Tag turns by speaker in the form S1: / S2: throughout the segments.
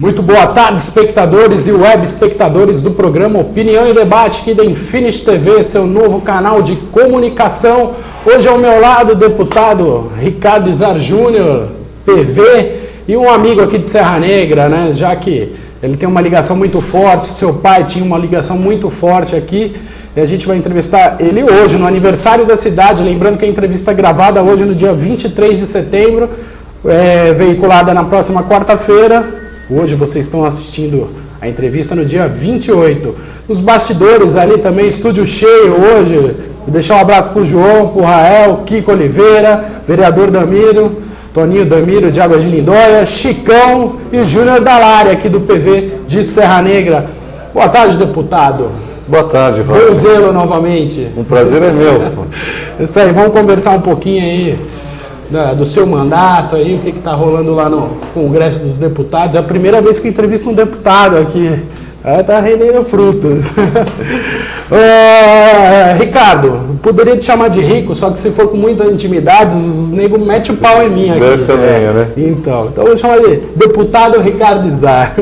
S1: Muito boa tarde, espectadores e web espectadores do programa Opinião e Debate aqui da Infinity TV, seu novo canal de comunicação. Hoje ao meu lado o deputado Ricardo Izar Júnior, PV, e um amigo aqui de Serra Negra, né? Já que ele tem uma ligação muito forte, seu pai tinha uma ligação muito forte aqui. E a gente vai entrevistar ele hoje, no aniversário da cidade. Lembrando que a entrevista é gravada hoje no dia 23 de setembro, veiculada na próxima quarta-feira. Hoje vocês estão assistindo a entrevista no dia 28. Nos bastidores ali também, estúdio cheio hoje. Vou deixar um abraço para o João, para o Rael, Kiko Oliveira, vereador Damiro, Toninho Damiro de Águas de Lindóia, Chicão e Júnior Dalária aqui do PV de Serra Negra. Boa tarde, deputado.
S2: Boa tarde, Roger.
S1: Vou vê-lo novamente.
S2: Um prazer é meu.
S1: Isso aí, vamos conversar um pouquinho aí do seu mandato, aí, o que está rolando lá no Congresso dos Deputados. É a primeira vez que eu entrevisto um deputado aqui. Está rendendo frutos. Ricardo, poderia te chamar de Rico, só que se for com muita intimidade, os negros metem o pau em mim aqui.
S2: Dessa minha, né?
S1: Então eu vou chamar de deputado Ricardo Izar.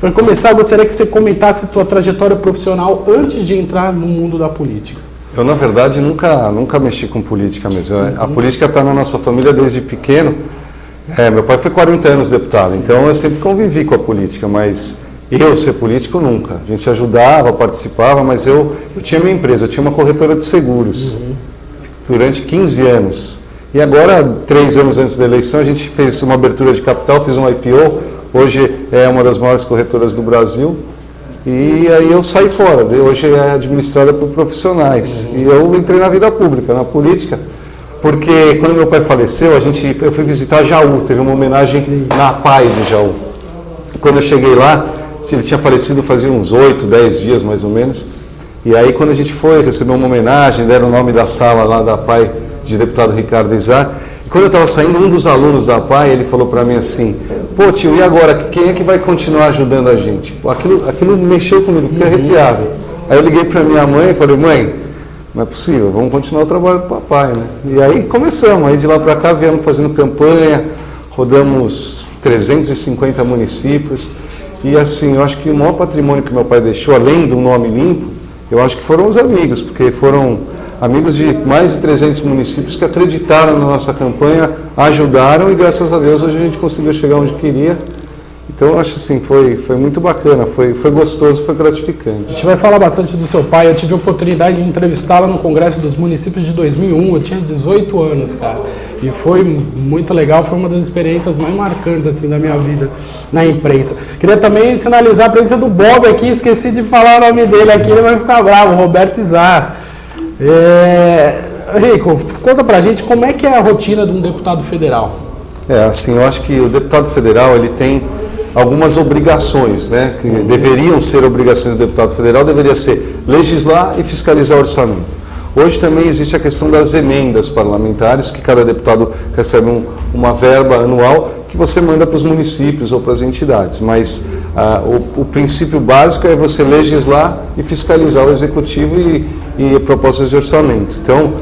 S1: Para começar, eu gostaria que você comentasse a tua trajetória profissional antes de entrar no mundo da política.
S2: Eu, na verdade, nunca mexi com política mesmo. A política está na nossa família desde pequeno. Meu pai foi 40 anos deputado, sim. Então eu sempre convivi com a política, mas eu ser político nunca. A gente ajudava, participava, mas eu tinha minha empresa, eu tinha uma corretora de seguros durante 15 anos. E agora, 3 anos antes da eleição, a gente fez uma abertura de capital, fiz um IPO, hoje é uma das maiores corretoras do Brasil. E aí eu saí fora, hoje é administrada por profissionais. E eu entrei na vida pública, na política, porque quando meu pai faleceu, eu fui visitar Jaú, teve uma homenagem Sim. na APAI de Jaú. Quando eu cheguei lá, ele tinha falecido fazia uns 8, 10 dias mais ou menos. E aí quando a gente foi, recebeu uma homenagem, deram o nome da sala lá da APAI de deputado Ricardo Izar. E quando eu estava saindo, um dos alunos da APAI, ele falou para mim assim: pô tio, e agora, quem é que vai continuar ajudando a gente? Pô, aquilo mexeu comigo, fiquei arrepiado. Aí eu liguei para minha mãe e falei: mãe, não é possível, vamos continuar o trabalho do papai, né? E aí começamos, aí de lá para cá viemos fazendo campanha, rodamos 350 municípios. E assim, eu acho que o maior patrimônio que meu pai deixou, além do nome limpo, eu acho que foram os amigos, porque foram amigos de mais de 300 municípios que acreditaram na nossa campanha, ajudaram e graças a Deus hoje a gente conseguiu chegar onde queria. Então eu acho assim, foi muito bacana, foi gostoso, foi gratificante.
S1: A gente vai falar bastante do seu pai. Eu tive a oportunidade de entrevistá-lo no Congresso dos Municípios de 2001, eu tinha 18 anos, cara. E foi muito legal, foi uma das experiências mais marcantes assim, da minha vida na imprensa. Queria também sinalizar a presença do Bob aqui, esqueci de falar o nome dele aqui, ele vai ficar bravo, Roberto Izar. Rico, conta pra gente como é que é a rotina de um deputado federal.
S2: Assim, eu acho que o deputado federal, ele tem algumas obrigações, né, que deveriam ser obrigações do deputado federal, deveria ser legislar e fiscalizar o orçamento. Hoje também existe a questão das emendas parlamentares, que cada deputado recebe uma verba anual que você manda para os municípios ou para as entidades, mas o princípio básico é você legislar e fiscalizar o executivo e propostas de orçamento. Então,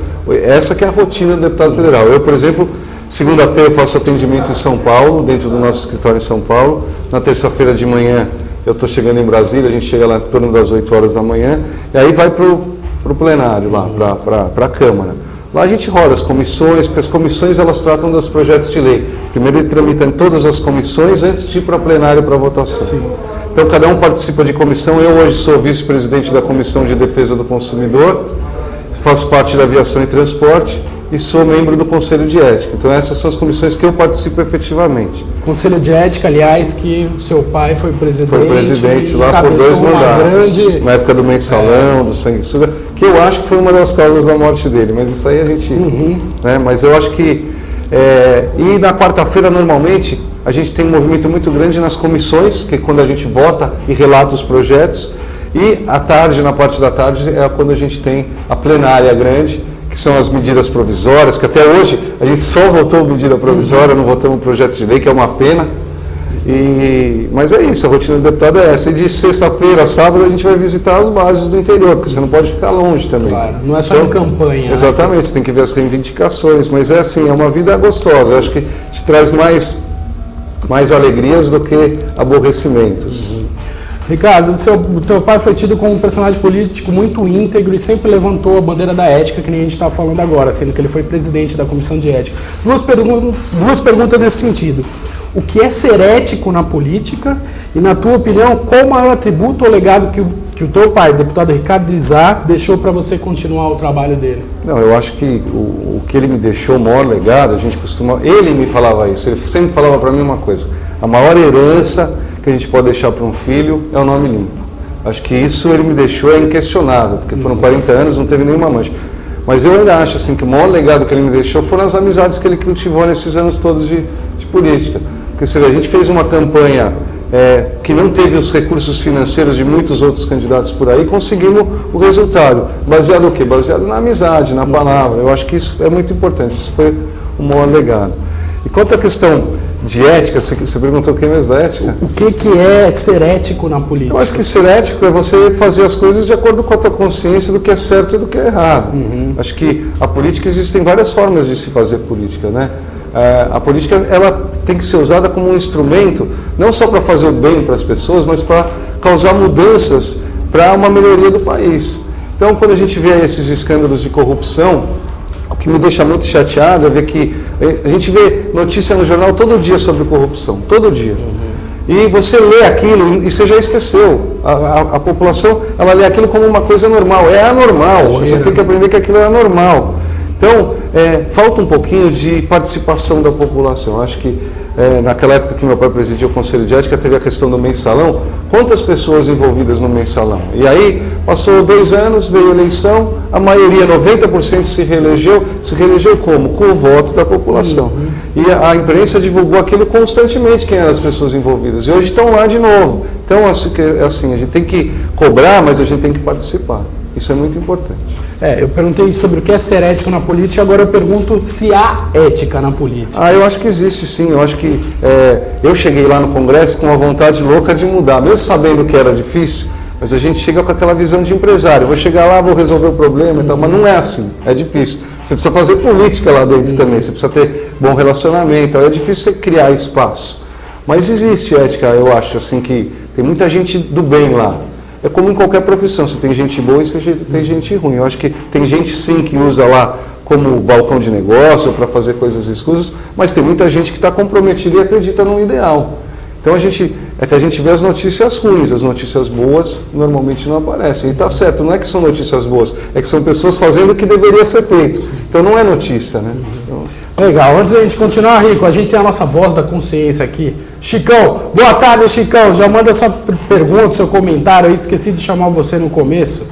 S2: essa que é a rotina do deputado federal. Eu, por exemplo, segunda-feira eu faço atendimento em São Paulo, dentro do nosso escritório em São Paulo. Na terça-feira de manhã eu estou chegando em Brasília, a gente chega lá em torno das 8 horas da manhã, e aí vai para o plenário, lá para a Câmara. Lá a gente roda as comissões, porque as comissões elas tratam dos projetos de lei. Primeiro ele tramita em todas as comissões antes de ir para plenário para votação. Sim. Então cada um participa de comissão. Eu hoje sou vice-presidente da Comissão de Defesa do Consumidor, faço parte da Aviação e Transporte e sou membro do Conselho de Ética. Então essas são as comissões que eu participo efetivamente.
S1: Conselho de Ética, aliás, que o seu pai foi presidente.
S2: Foi presidente lá por 2 mandatos, na época do mensalão, do sanguessuga, que eu acho que foi uma das causas da morte dele, mas isso aí a gente... Né, mas eu acho que... e na quarta-feira, normalmente, a gente tem um movimento muito grande nas comissões, que é quando a gente vota e relata os projetos, e à tarde, na parte da tarde, é quando a gente tem a plenária grande, que são as medidas provisórias, que até hoje a gente só votou medida provisória, não votamos projeto de lei, que é uma pena. Mas é isso, a rotina do deputado é essa. E de sexta-feira a sábado a gente vai visitar as bases do interior, porque você não pode ficar longe também. Claro,
S1: não é só em campanha.
S2: Exatamente, né? Você tem que ver as reivindicações, mas é assim, é uma vida gostosa. Eu acho que te traz mais mais alegrias do que aborrecimentos.
S1: Ricardo, o teu pai foi tido como um personagem político muito íntegro e sempre levantou a bandeira da ética, que nem a gente está falando agora, sendo que ele foi presidente da Comissão de Ética. Duas perguntas nesse sentido. O que é ser ético na política? E, na tua opinião, qual o maior atributo ou legado que o teu pai, deputado Ricardo Izar, deixou para você continuar o trabalho dele?
S2: Não, eu acho que o que ele me deixou, o maior legado, ele me falava isso, ele sempre falava para mim uma coisa: a maior herança que a gente pode deixar para um filho é o nome limpo. Acho que isso ele me deixou, é inquestionável, porque foram 40 anos, não teve nenhuma mancha. Mas eu ainda acho assim, que o maior legado que ele me deixou foram as amizades que ele cultivou nesses anos todos de política. Porque a gente fez uma campanha que não teve os recursos financeiros de muitos outros candidatos por aí, conseguimos o resultado. Baseado no quê? Baseado na amizade, na palavra. Eu acho que isso é muito importante, isso foi o maior legado. E quanto à questão de ética, você perguntou quem mesmo da ética?
S1: O que é ser ético na política?
S2: Eu acho que ser ético é você fazer as coisas de acordo com a tua consciência do que é certo e do que é errado. Acho que a política, existem várias formas de se fazer política, né? A política, ela tem que ser usada como um instrumento, não só para fazer o bem para as pessoas, mas para causar mudanças para uma melhoria do país. Então, quando a gente vê esses escândalos de corrupção, o que me deixa muito chateado é ver que a gente vê notícia no jornal todo dia sobre corrupção, todo dia. E você lê aquilo e você já esqueceu. A população, ela lê aquilo como uma coisa normal. É anormal, a gente tem que aprender que aquilo é anormal. Então, falta um pouquinho de participação da população. Acho que naquela época que meu pai presidia o Conselho de Ética, teve a questão do mensalão. Quantas pessoas envolvidas no mensalão? E aí, passou 2 anos, veio a eleição, a maioria, 90% se reelegeu. Se reelegeu como? Com o voto da população. E a imprensa divulgou aquilo constantemente, quem eram as pessoas envolvidas. E hoje estão lá de novo. Então, assim, a gente tem que cobrar, mas a gente tem que participar. Isso é muito importante.
S1: Eu perguntei sobre o que é ser ético na política, agora eu pergunto se há ética na política.
S2: Eu acho que existe sim. Eu acho que eu cheguei lá no Congresso com uma vontade louca de mudar, mesmo sabendo que era difícil, mas a gente chega com aquela visão de empresário. Vou chegar lá, vou resolver o problema e tal, mas não é assim, é difícil. Você precisa fazer política lá dentro também, você precisa ter bom relacionamento, é difícil você criar espaço. Mas existe ética, eu acho, assim, que tem muita gente do bem lá. É como em qualquer profissão, você tem gente boa e você tem gente ruim. Eu acho que tem gente sim que usa lá como balcão de negócio para fazer coisas escusas, mas tem muita gente que está comprometida e acredita no ideal. Então a gente vê as notícias ruins, as notícias boas normalmente não aparecem. E está certo, não é que são notícias boas, é que são pessoas fazendo o que deveria ser feito. Então não é notícia, né?
S1: Legal, antes da gente continuar, Rico, a gente tem a nossa voz da consciência aqui. Chicão, boa tarde, Chicão. Já manda sua pergunta, seu comentário aí, esqueci de chamar você no começo.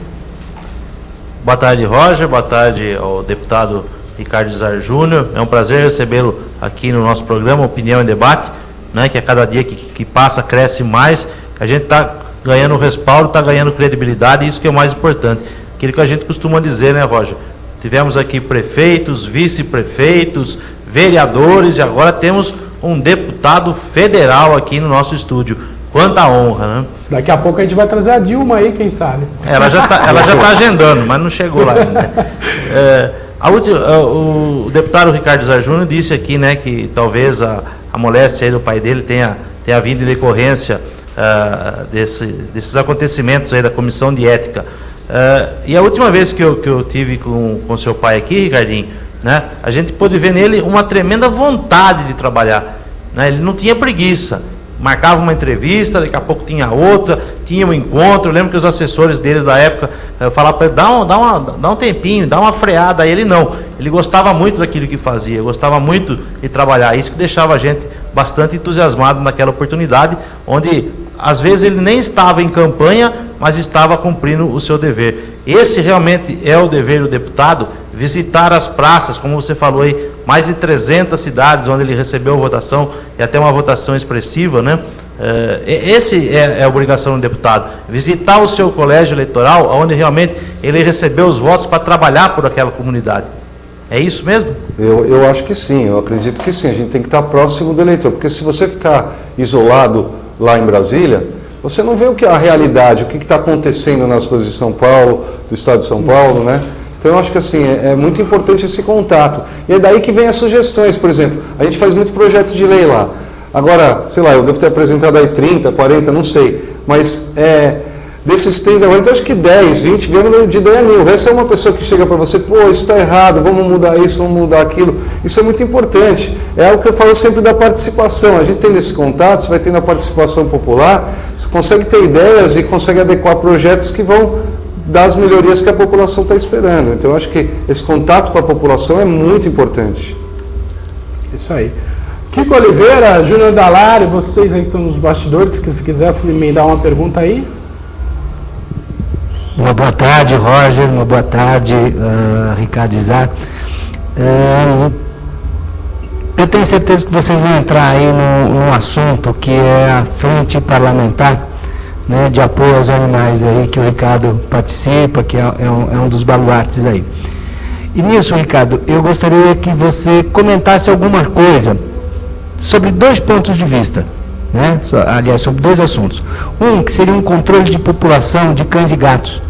S3: Boa tarde, Roger, boa tarde ao deputado Ricardo Izar Júnior. É um prazer recebê-lo aqui no nosso programa Opinião em Debate, né, que a cada dia que passa cresce mais. A gente está ganhando respaldo, está ganhando credibilidade, e isso que é o mais importante. Aquilo que a gente costuma dizer, né, Roger? Tivemos aqui prefeitos, vice-prefeitos, vereadores e agora temos um deputado federal aqui no nosso estúdio. Quanta honra, né?
S1: Daqui a pouco a gente vai trazer a Dilma aí, quem sabe.
S3: Ela já tá agendando, mas não chegou lá ainda. O deputado Ricardo Izar Júnior disse aqui, né, que talvez a moléstia aí do pai dele tenha vindo em decorrência desses acontecimentos aí da Comissão de Ética. E a última vez que eu tive com seu pai aqui, Ricardinho, né, a gente pôde ver nele uma tremenda vontade de trabalhar, né? Ele não tinha preguiça, marcava uma entrevista, daqui a pouco tinha outra, tinha um encontro. Eu lembro que os assessores deles da época falavam para ele, dá um tempinho, dá uma freada. Aí ele não, ele gostava muito daquilo que fazia, gostava muito de trabalhar. Isso que deixava a gente bastante entusiasmado naquela oportunidade, onde às vezes ele nem estava em campanha, mas estava cumprindo o seu dever. Esse realmente é o dever do deputado, visitar as praças, como você falou aí, mais de 300 cidades onde ele recebeu votação, e até uma votação expressiva, né? Esse é a obrigação do deputado, visitar o seu colégio eleitoral, onde realmente ele recebeu os votos para trabalhar por aquela comunidade. É isso mesmo?
S2: Eu acho que sim, eu acredito que sim. A gente tem que estar próximo do eleitor, porque se você ficar isolado lá em Brasília, você não vê o que é a realidade, o que está acontecendo nas coisas de São Paulo, do estado de São Paulo, né? Então eu acho que assim, é muito importante esse contato. E é daí que vem as sugestões, por exemplo, a gente faz muito projeto de lei lá. Agora, sei lá, eu devo ter apresentado aí 30, 40, não sei, mas desses 30, 40, eu acho que 10, 20 vieram de ideia minha. O resto é uma pessoa que chega para você, pô, isso está errado, vamos mudar isso, vamos mudar aquilo. Isso é muito importante. É algo que eu falo sempre da participação. A gente tem esse contato, você vai tendo a participação popular, você consegue ter ideias e consegue adequar projetos que vão dar as melhorias que a população está esperando. Então, eu acho que esse contato com a população é muito importante.
S1: Isso aí. Kiko Oliveira, Júnior Dalari, vocês aí que estão nos bastidores, que se quiser emendar uma pergunta aí.
S4: Uma boa tarde, Roger, uma boa tarde, Ricardo Izar. Eu tenho certeza que vocês vão entrar aí num assunto que é a frente parlamentar, né, de apoio aos animais aí, que o Ricardo participa, que é um dos baluartes aí. E nisso, Ricardo, eu gostaria que você comentasse alguma coisa sobre 2 pontos de vista, né? Aliás, sobre 2 assuntos. Um, que seria um controle de população de cães e gatos,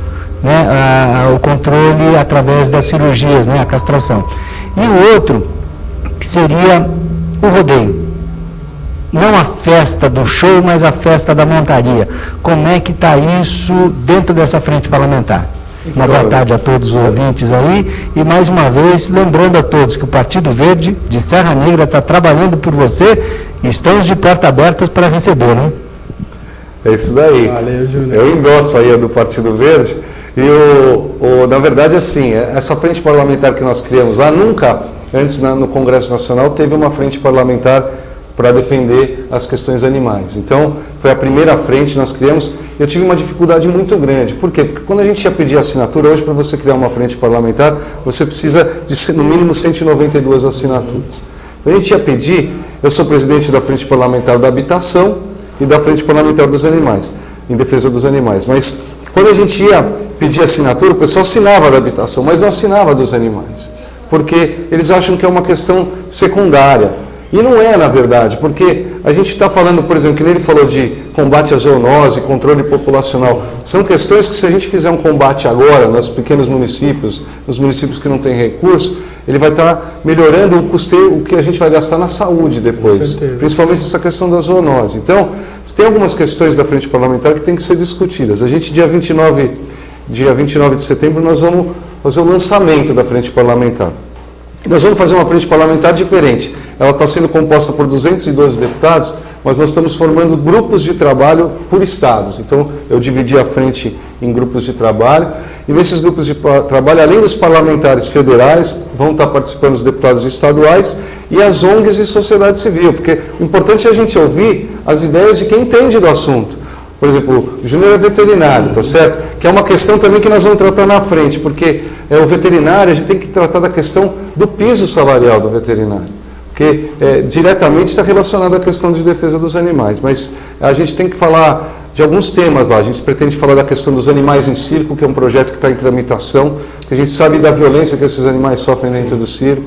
S4: né? O controle através das cirurgias, né? A castração. E o outro, que seria o rodeio. Não a festa do show, mas a festa da montaria. Como é que está isso dentro dessa frente parlamentar? Uma boa tarde a todos os ouvintes aí, e mais uma vez, lembrando a todos que o Partido Verde de Serra Negra está trabalhando por você, e estamos de porta abertas para receber, né? É isso daí.
S1: Valeu, Júnior.
S2: Eu endosso aí a do Partido Verde, e na verdade, assim, essa frente parlamentar que nós criamos lá, nunca, antes no Congresso Nacional, teve uma frente parlamentar para defender as questões animais. Então, foi a primeira frente que nós criamos. Eu tive uma dificuldade muito grande. Por quê? Porque quando a gente ia pedir assinatura, hoje para você criar uma frente parlamentar, você precisa de no mínimo 192 assinaturas. A gente ia pedir, eu sou presidente da Frente Parlamentar da Habitação e da Frente Parlamentar dos Animais, em defesa dos animais. Mas quando a gente ia pedir assinatura, o pessoal assinava da habitação, mas não assinava dos animais, porque eles acham que é uma questão secundária. E não é, na verdade, porque a gente está falando, por exemplo, que ele falou de combate à zoonose, controle populacional. São questões que, se a gente fizer um combate agora, nos pequenos municípios, nos municípios que não têm recurso, ele vai estar melhorando o custeio, o que a gente vai gastar na saúde depois, principalmente essa questão da zoonose. Então, tem algumas questões da frente parlamentar que têm que ser discutidas. A gente, dia 29 de setembro, nós vamos fazer o lançamento da frente parlamentar. Nós vamos fazer uma frente parlamentar diferente. Ela está sendo composta por 212 deputados, mas nós estamos formando grupos de trabalho por estados. Então, eu dividi a frente em grupos de trabalho, e nesses grupos de trabalho, além dos parlamentares federais, vão estar participando os deputados estaduais e as ONGs e sociedade civil, porque o importante é a gente ouvir as ideias de quem entende do assunto. Por exemplo, o Júnior é veterinário, tá certo? Que é uma questão também que nós vamos tratar na frente, porque o veterinário, a gente tem que tratar da questão do piso salarial do veterinário, porque diretamente está relacionado à questão de defesa dos animais, mas a gente tem que falar de alguns temas lá. A gente pretende falar da questão dos animais em circo, que é um projeto que está em tramitação, que a gente sabe da violência que esses animais sofrem dentro do circo,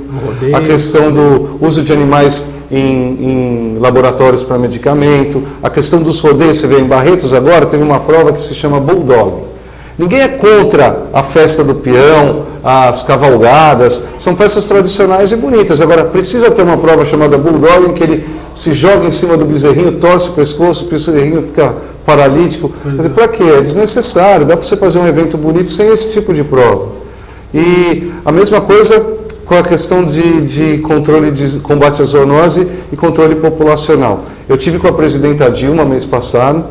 S2: a questão do uso de animais em laboratórios para medicamento, a questão dos rodeios. Você vê em Barretos agora, teve uma prova que se chama Bulldog. Ninguém é contra a festa do peão, as cavalgadas, são festas tradicionais e bonitas. Agora, precisa ter uma prova chamada Bulldog, em que ele se joga em cima do bezerrinho, torce o pescoço, o bezerrinho fica paralítico. Para quê? É desnecessário, dá para você fazer um evento bonito sem esse tipo de prova. E a mesma coisa com a questão de controle de combate à zoonose e controle populacional. Eu tive com a presidenta Dilma mês passado,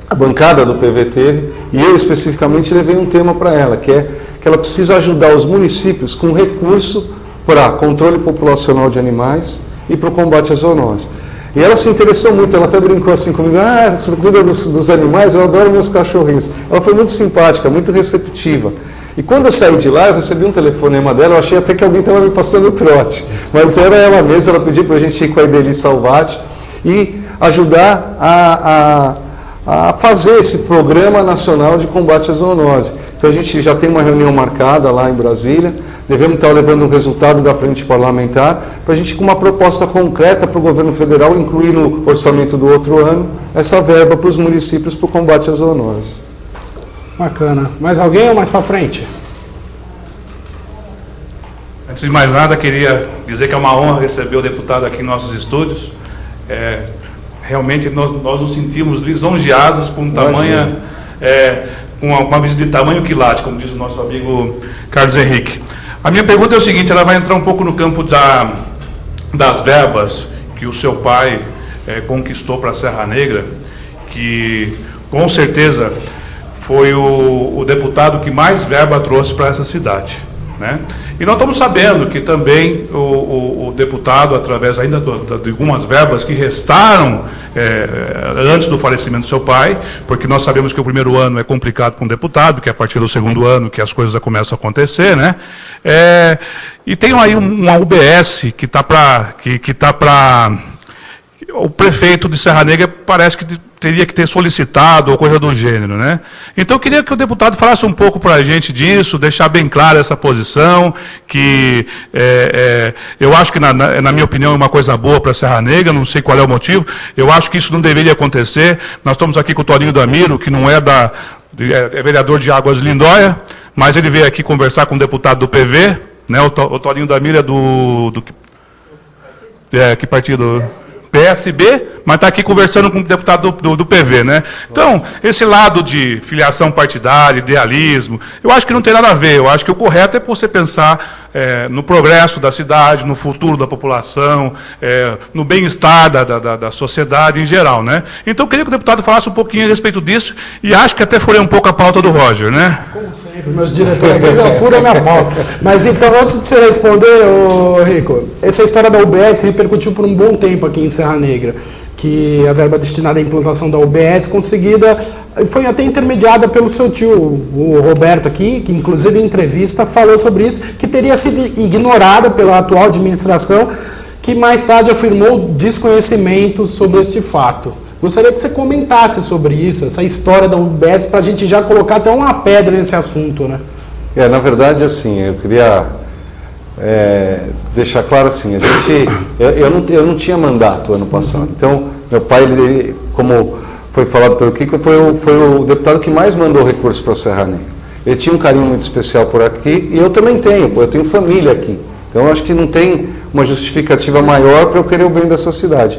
S2: a bancada do PV teve, e eu especificamente levei um tema para ela, que é que ela precisa ajudar os municípios com recurso para controle populacional de animais e para o combate à zoonose. E ela se interessou muito, ela até brincou assim comigo, você cuida dos animais, eu adoro meus cachorrinhos. Ela foi muito simpática, muito receptiva. E quando eu saí de lá, eu recebi um telefonema dela, eu achei até que alguém estava me passando o trote. Mas era ela mesma, ela pediu para a gente ir com a Ideli Salvati e ajudar a fazer esse Programa Nacional de Combate à Zoonose. Então a gente já tem uma reunião marcada lá em Brasília, devemos estar levando um resultado da frente parlamentar, para a gente com uma proposta concreta para o governo federal incluir no orçamento do outro ano essa verba para os municípios para o combate à zoonose.
S1: Bacana. Mais alguém ou mais para frente?
S5: Antes de mais nada, queria dizer que é uma honra receber o deputado aqui em nossos estúdios. realmente nós nos sentimos lisonjeados com tamanha, com uma visita de tamanho quilate, como diz o nosso amigo Carlos Henrique. A minha pergunta é o seguinte, ela vai entrar um pouco no campo das verbas que o seu pai conquistou para a Serra Negra, que com certeza foi o deputado que mais verba trouxe para essa cidade, né? E nós estamos sabendo que também o deputado, através ainda de algumas verbas que restaram antes do falecimento do seu pai, porque nós sabemos que o primeiro ano é complicado para um deputado, que é a partir do segundo ano que as coisas começam a acontecer, né? E tem aí uma UBS que está para... O prefeito de Serra Negra parece que teria que ter solicitado, ou coisa do gênero, né? Então eu queria que o deputado falasse um pouco para a gente disso, deixar bem clara essa posição, que eu acho que, na minha opinião, é uma coisa boa para Serra Negra, não sei qual é o motivo, eu acho que isso não deveria acontecer. Nós estamos aqui com o Torinho Damiro, que não é vereador de Águas de Lindóia, mas ele veio aqui conversar com o deputado do PV, né? O Torinho Damiro é que partido? PSB, mas está aqui conversando com o deputado do PV, né? Então, esse lado de filiação partidária, idealismo, eu acho que não tem nada a ver. Eu acho que o correto é você pensar no progresso da cidade, no futuro da população, no bem-estar da sociedade em geral, né? Então, eu queria que o deputado falasse um pouquinho a respeito disso, e acho que até furei um pouco a pauta do Roger, né? Como
S1: sempre, meus diretores aqui já furam a minha pauta. Mas então, antes de você responder, Rico, essa história da UBS repercutiu por um bom tempo aqui em Serra Negra, que a verba destinada à implantação da UBS conseguida foi até intermediada pelo seu tio, o Roberto aqui, que inclusive em entrevista falou sobre isso, que teria sido ignorada pela atual administração, que mais tarde afirmou desconhecimento sobre este fato. Gostaria que você comentasse sobre isso, essa história da UBS, para a gente já colocar até uma pedra nesse assunto, né?
S2: Na verdade, assim, eu queria deixar claro assim, eu não tinha mandato ano passado, então meu pai, ele, como foi falado pelo Kiko, foi o deputado que mais mandou recursos para a Serra Negra. Ele tinha um carinho muito especial por aqui, e eu também tenho, eu tenho família aqui, então eu acho que não tem uma justificativa maior para eu querer o bem dessa cidade.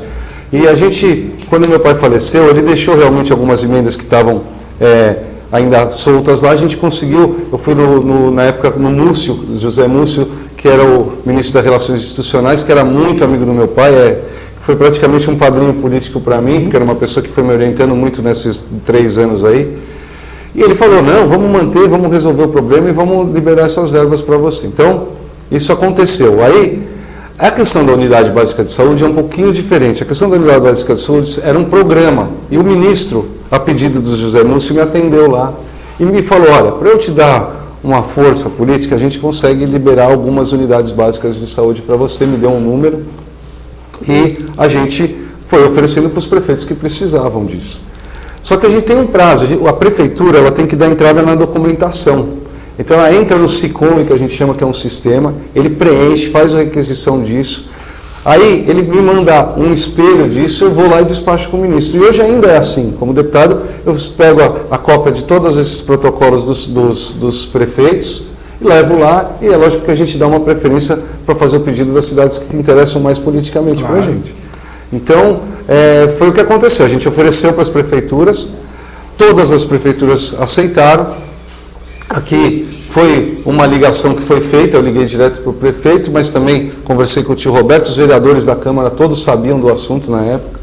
S2: E a gente, quando meu pai faleceu, ele deixou realmente algumas emendas que estavam ainda soltas lá, a gente conseguiu, eu fui na época no Múcio, José Múcio, que era o ministro das Relações Institucionais, que era muito amigo do meu pai, foi praticamente um padrinho político para mim, porque era uma pessoa que foi me orientando muito nesses 3 anos aí. E ele falou, não, vamos manter, vamos resolver o problema e vamos liberar essas verbas para você. Então, isso aconteceu. Aí, a questão da Unidade Básica de Saúde é um pouquinho diferente. A questão da Unidade Básica de Saúde era um programa, e o ministro, a pedido do José Múcio, me atendeu lá e me falou, olha, para eu te dar uma força política, a gente consegue liberar algumas unidades básicas de saúde para você, me deu um número, e a gente foi oferecendo para os prefeitos que precisavam disso. Só que a gente tem um prazo, a prefeitura ela tem que dar entrada na documentação. Então ela entra no SICOM, que a gente chama que é um sistema, ele preenche, faz a requisição disso, aí ele me manda um espelho disso, eu vou lá e despacho com o ministro. E hoje ainda é assim, como deputado, eu pego a cópia de todos esses protocolos dos prefeitos e levo lá, e é lógico que a gente dá uma preferência para fazer o pedido das cidades que interessam mais politicamente para a gente. Então, foi o que aconteceu, a gente ofereceu para as prefeituras, todas as prefeituras aceitaram. Aqui foi uma ligação que foi feita, eu liguei direto para o prefeito, mas também conversei com o tio Roberto, os vereadores da Câmara todos sabiam do assunto na época,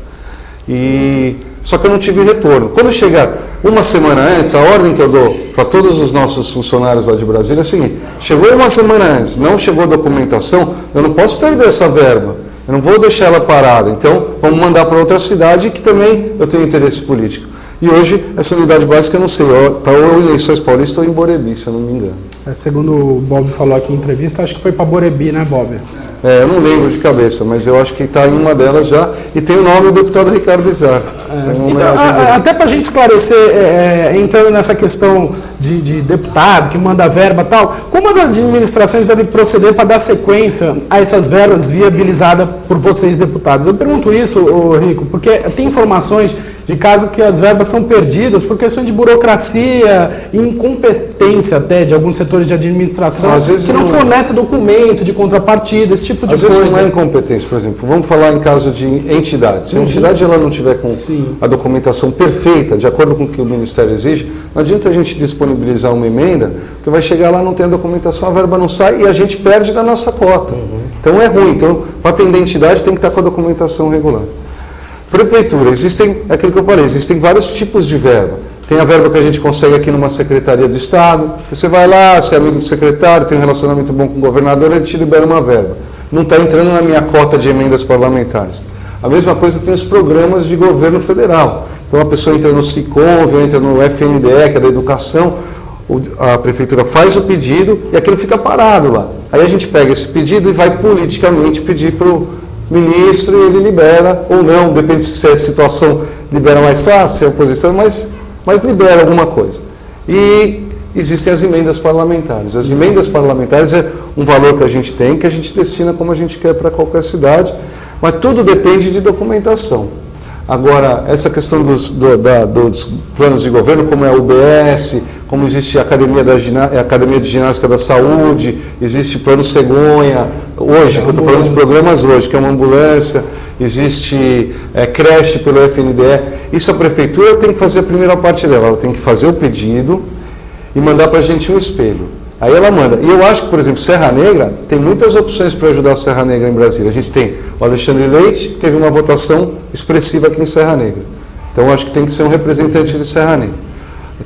S2: só que eu não tive retorno. Quando chegar uma semana antes, a ordem que eu dou para todos os nossos funcionários lá de Brasília é a seguinte, chegou uma semana antes, não chegou a documentação, eu não posso perder essa verba, eu não vou deixar ela parada, então vamos mandar para outra cidade que também eu tenho interesse político. E hoje, essa unidade básica, eu não sei, está ou em Eleições Paulistas ou em Borebi, se eu não me engano.
S1: Segundo o Bob falou aqui em entrevista, acho que foi para Borebi, né, Bob?
S2: Eu não lembro de cabeça, mas eu acho que está em uma delas já, e tem o nome do deputado Ricardo Izar.
S1: Então, até para a gente esclarecer, entrando nessa questão de deputado, que manda verba e tal, como as administrações devem proceder para dar sequência a essas verbas viabilizadas por vocês, deputados? Eu pergunto isso, Rico, porque tem informações de casos que as verbas são perdidas por questões de burocracia e incompetência até de alguns setores de administração que não fornece documento de contrapartida, esse tipo de coisa.
S2: Às vezes não é incompetência, por exemplo, vamos falar em caso de entidade. Se a entidade ela não tiver com a documentação perfeita, de acordo com o que o Ministério exige, não adianta a gente disponibilizar uma emenda, porque vai chegar lá, não tem a documentação, a verba não sai e a gente perde da nossa cota. Então é ruim. Então, para atender a entidade, tem que estar com a documentação regular. Prefeitura, é aquilo que eu falei, existem vários tipos de verba. Tem a verba que a gente consegue aqui numa Secretaria do Estado, você vai lá, você é amigo do secretário, tem um relacionamento bom com o governador, ele te libera uma verba. Não está entrando na minha cota de emendas parlamentares. A mesma coisa tem os programas de governo federal. Então a pessoa entra no Siconv, entra no FNDE, que é da educação, a prefeitura faz o pedido e aquilo fica parado lá. Aí a gente pega esse pedido e vai politicamente pedir para o ministro e ele libera ou não, depende se a situação libera mais fácil, se é oposição, mas libera alguma coisa. E existem as emendas parlamentares. As emendas parlamentares é um valor que a gente tem, que a gente destina como a gente quer para qualquer cidade, mas tudo depende de documentação. Agora, essa questão dos planos de governo, como é a UBS, como existe a Academia de Ginástica da Saúde, existe o Plano Cegonha, hoje, que eu estou falando de programas hoje, que é uma ambulância, existe creche pelo FNDE. Isso a prefeitura tem que fazer a primeira parte dela, ela tem que fazer o pedido e mandar para a gente um espelho. Aí ela manda. E eu acho que, por exemplo, Serra Negra, tem muitas opções para ajudar a Serra Negra em Brasília. A gente tem o Alexandre Leite, que teve uma votação expressiva aqui em Serra Negra. Então, eu acho que tem que ser um representante de Serra Negra.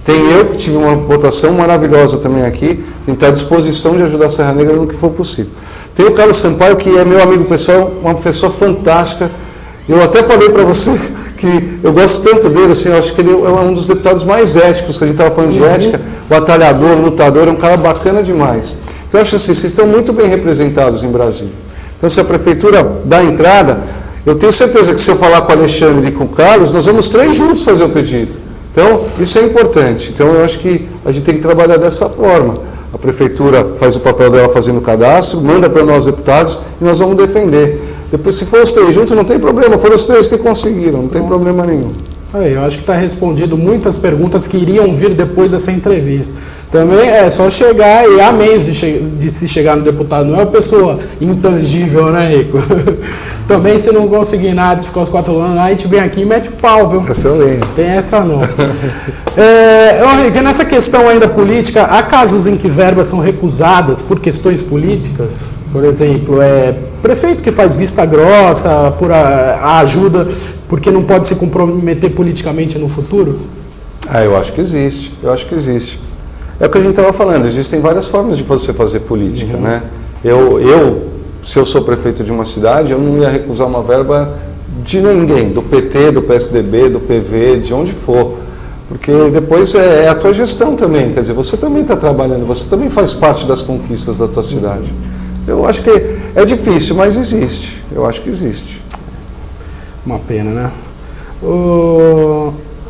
S2: Tem eu, que tive uma votação maravilhosa também aqui, tem que estar à disposição de ajudar a Serra Negra no que for possível. Tem o Carlos Sampaio, que é meu amigo pessoal, uma pessoa fantástica. Eu até falei para você que eu gosto tanto dele, assim, eu acho que ele é um dos deputados mais éticos, que a gente estava falando de ética, batalhador, lutador, é um cara bacana demais. Então, eu acho assim, vocês estão muito bem representados em Brasília. Então, se a prefeitura dá entrada, eu tenho certeza que se eu falar com o Alexandre e com o Carlos, nós vamos 3 juntos fazer o pedido. Então, isso é importante. Então, eu acho que a gente tem que trabalhar dessa forma. A prefeitura faz o papel dela fazendo o cadastro, manda para nós deputados e nós vamos defender. Depois, se for os 3 juntos, não tem problema, foram os 3 que conseguiram, não tem problema nenhum.
S1: Aí, eu acho que está respondido muitas perguntas que iriam vir depois dessa entrevista. Também é só chegar e há meios de se chegar no deputado, não é uma pessoa intangível, né, Rico? Também se não conseguir nada, se ficar os 4 anos, a gente vem aqui e mete o pau, viu?
S2: Excelente.
S1: Tem essa não. Rico, nessa questão ainda política, há casos em que verbas são recusadas por questões políticas? Por exemplo, prefeito que faz vista grossa por a ajuda porque não pode se comprometer politicamente no futuro?
S2: Eu acho que existe, É o que a gente estava falando, existem várias formas de você fazer política, né? Se eu sou prefeito de uma cidade, eu não ia recusar uma verba de ninguém, do PT, do PSDB, do PV, de onde for. Porque depois é a tua gestão também, quer dizer, você também está trabalhando, você também faz parte das conquistas da tua cidade. Eu acho que é difícil, mas existe, eu acho que existe.
S1: Uma pena, né?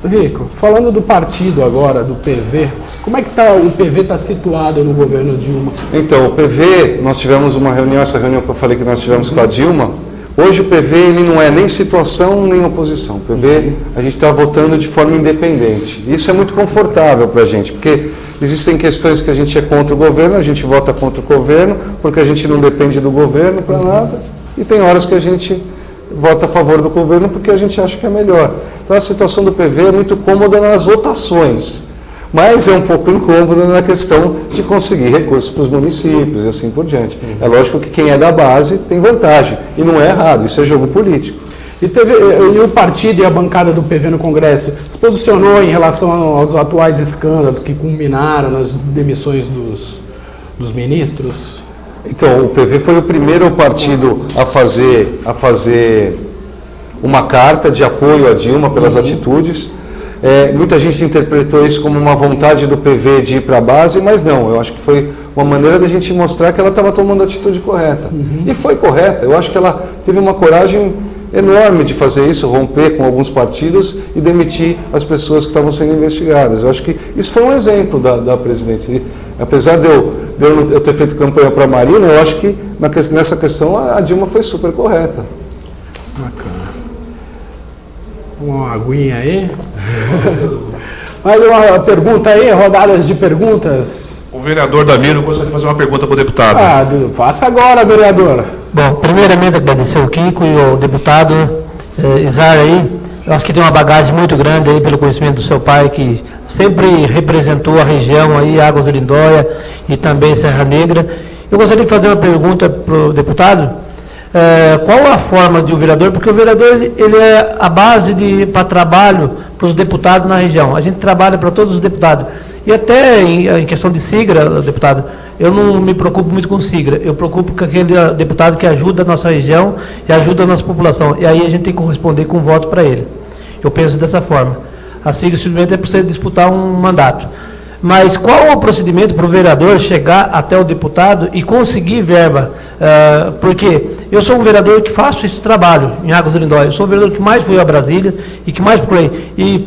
S1: Rico, falando do partido agora, do PV, como é que o PV está situado no governo Dilma?
S2: Então, o PV, nós tivemos uma reunião, essa reunião que eu falei que nós tivemos com a Dilma, hoje o PV ele não é nem situação nem oposição. O PV a gente está votando de forma independente. Isso é muito confortável para a gente, porque existem questões que a gente é contra o governo, a gente vota contra o governo, porque a gente não depende do governo para nada, e tem horas que a gente vota a favor do governo porque a gente acha que é melhor. Então a situação do PV é muito cômoda nas votações, mas é um pouco incômoda na questão de conseguir recursos para os municípios e assim por diante. É lógico que quem é da base tem vantagem, e não é errado, isso é jogo político.
S1: E o partido e a bancada do PV no Congresso se posicionou em relação aos atuais escândalos que culminaram nas demissões dos ministros?
S2: Então, o PV foi o primeiro partido a fazer uma carta de apoio a Dilma pelas atitudes. Muita gente interpretou isso como uma vontade do PV de ir para a base, mas não, eu acho que foi uma maneira da gente mostrar que ela estava tomando a atitude correta. E foi correta, eu acho que ela teve uma coragem enorme de fazer isso, romper com alguns partidos e demitir as pessoas que estavam sendo investigadas. Eu acho que isso foi um exemplo da presidente. E, apesar de eu ter feito campanha para a Marina, eu acho que nessa questão a Dilma foi super correta.
S1: Bacana. Uma aguinha aí. Mais uma pergunta aí, rodadas de perguntas.
S5: O vereador Damiro gostaria de fazer uma pergunta para o deputado.
S1: Faça agora, vereador.
S4: Bom, primeiramente agradecer o Kiko e o deputado Izar aí. Eu acho que tem uma bagagem muito grande aí pelo conhecimento do seu pai, que sempre representou a região aí, Águas de Lindóia e também Serra Negra. Eu gostaria de fazer uma pergunta para o deputado. Qual a forma de o vereador, porque o vereador ele é a base para trabalho para os deputados na região. A gente trabalha para todos os deputados. E até em questão de sigla, deputado, eu não me preocupo muito com sigla, eu preocupo com aquele deputado que ajuda a nossa região e ajuda a nossa população. E aí a gente tem que corresponder com voto para ele. Eu penso dessa forma. A sigla simplesmente é para você disputar um mandato. Mas qual o procedimento para o vereador chegar até o deputado e conseguir verba? Porque eu sou um vereador que faço esse trabalho em Águas de Lindóia. Eu sou o vereador que mais fui a Brasília e que mais procurei. E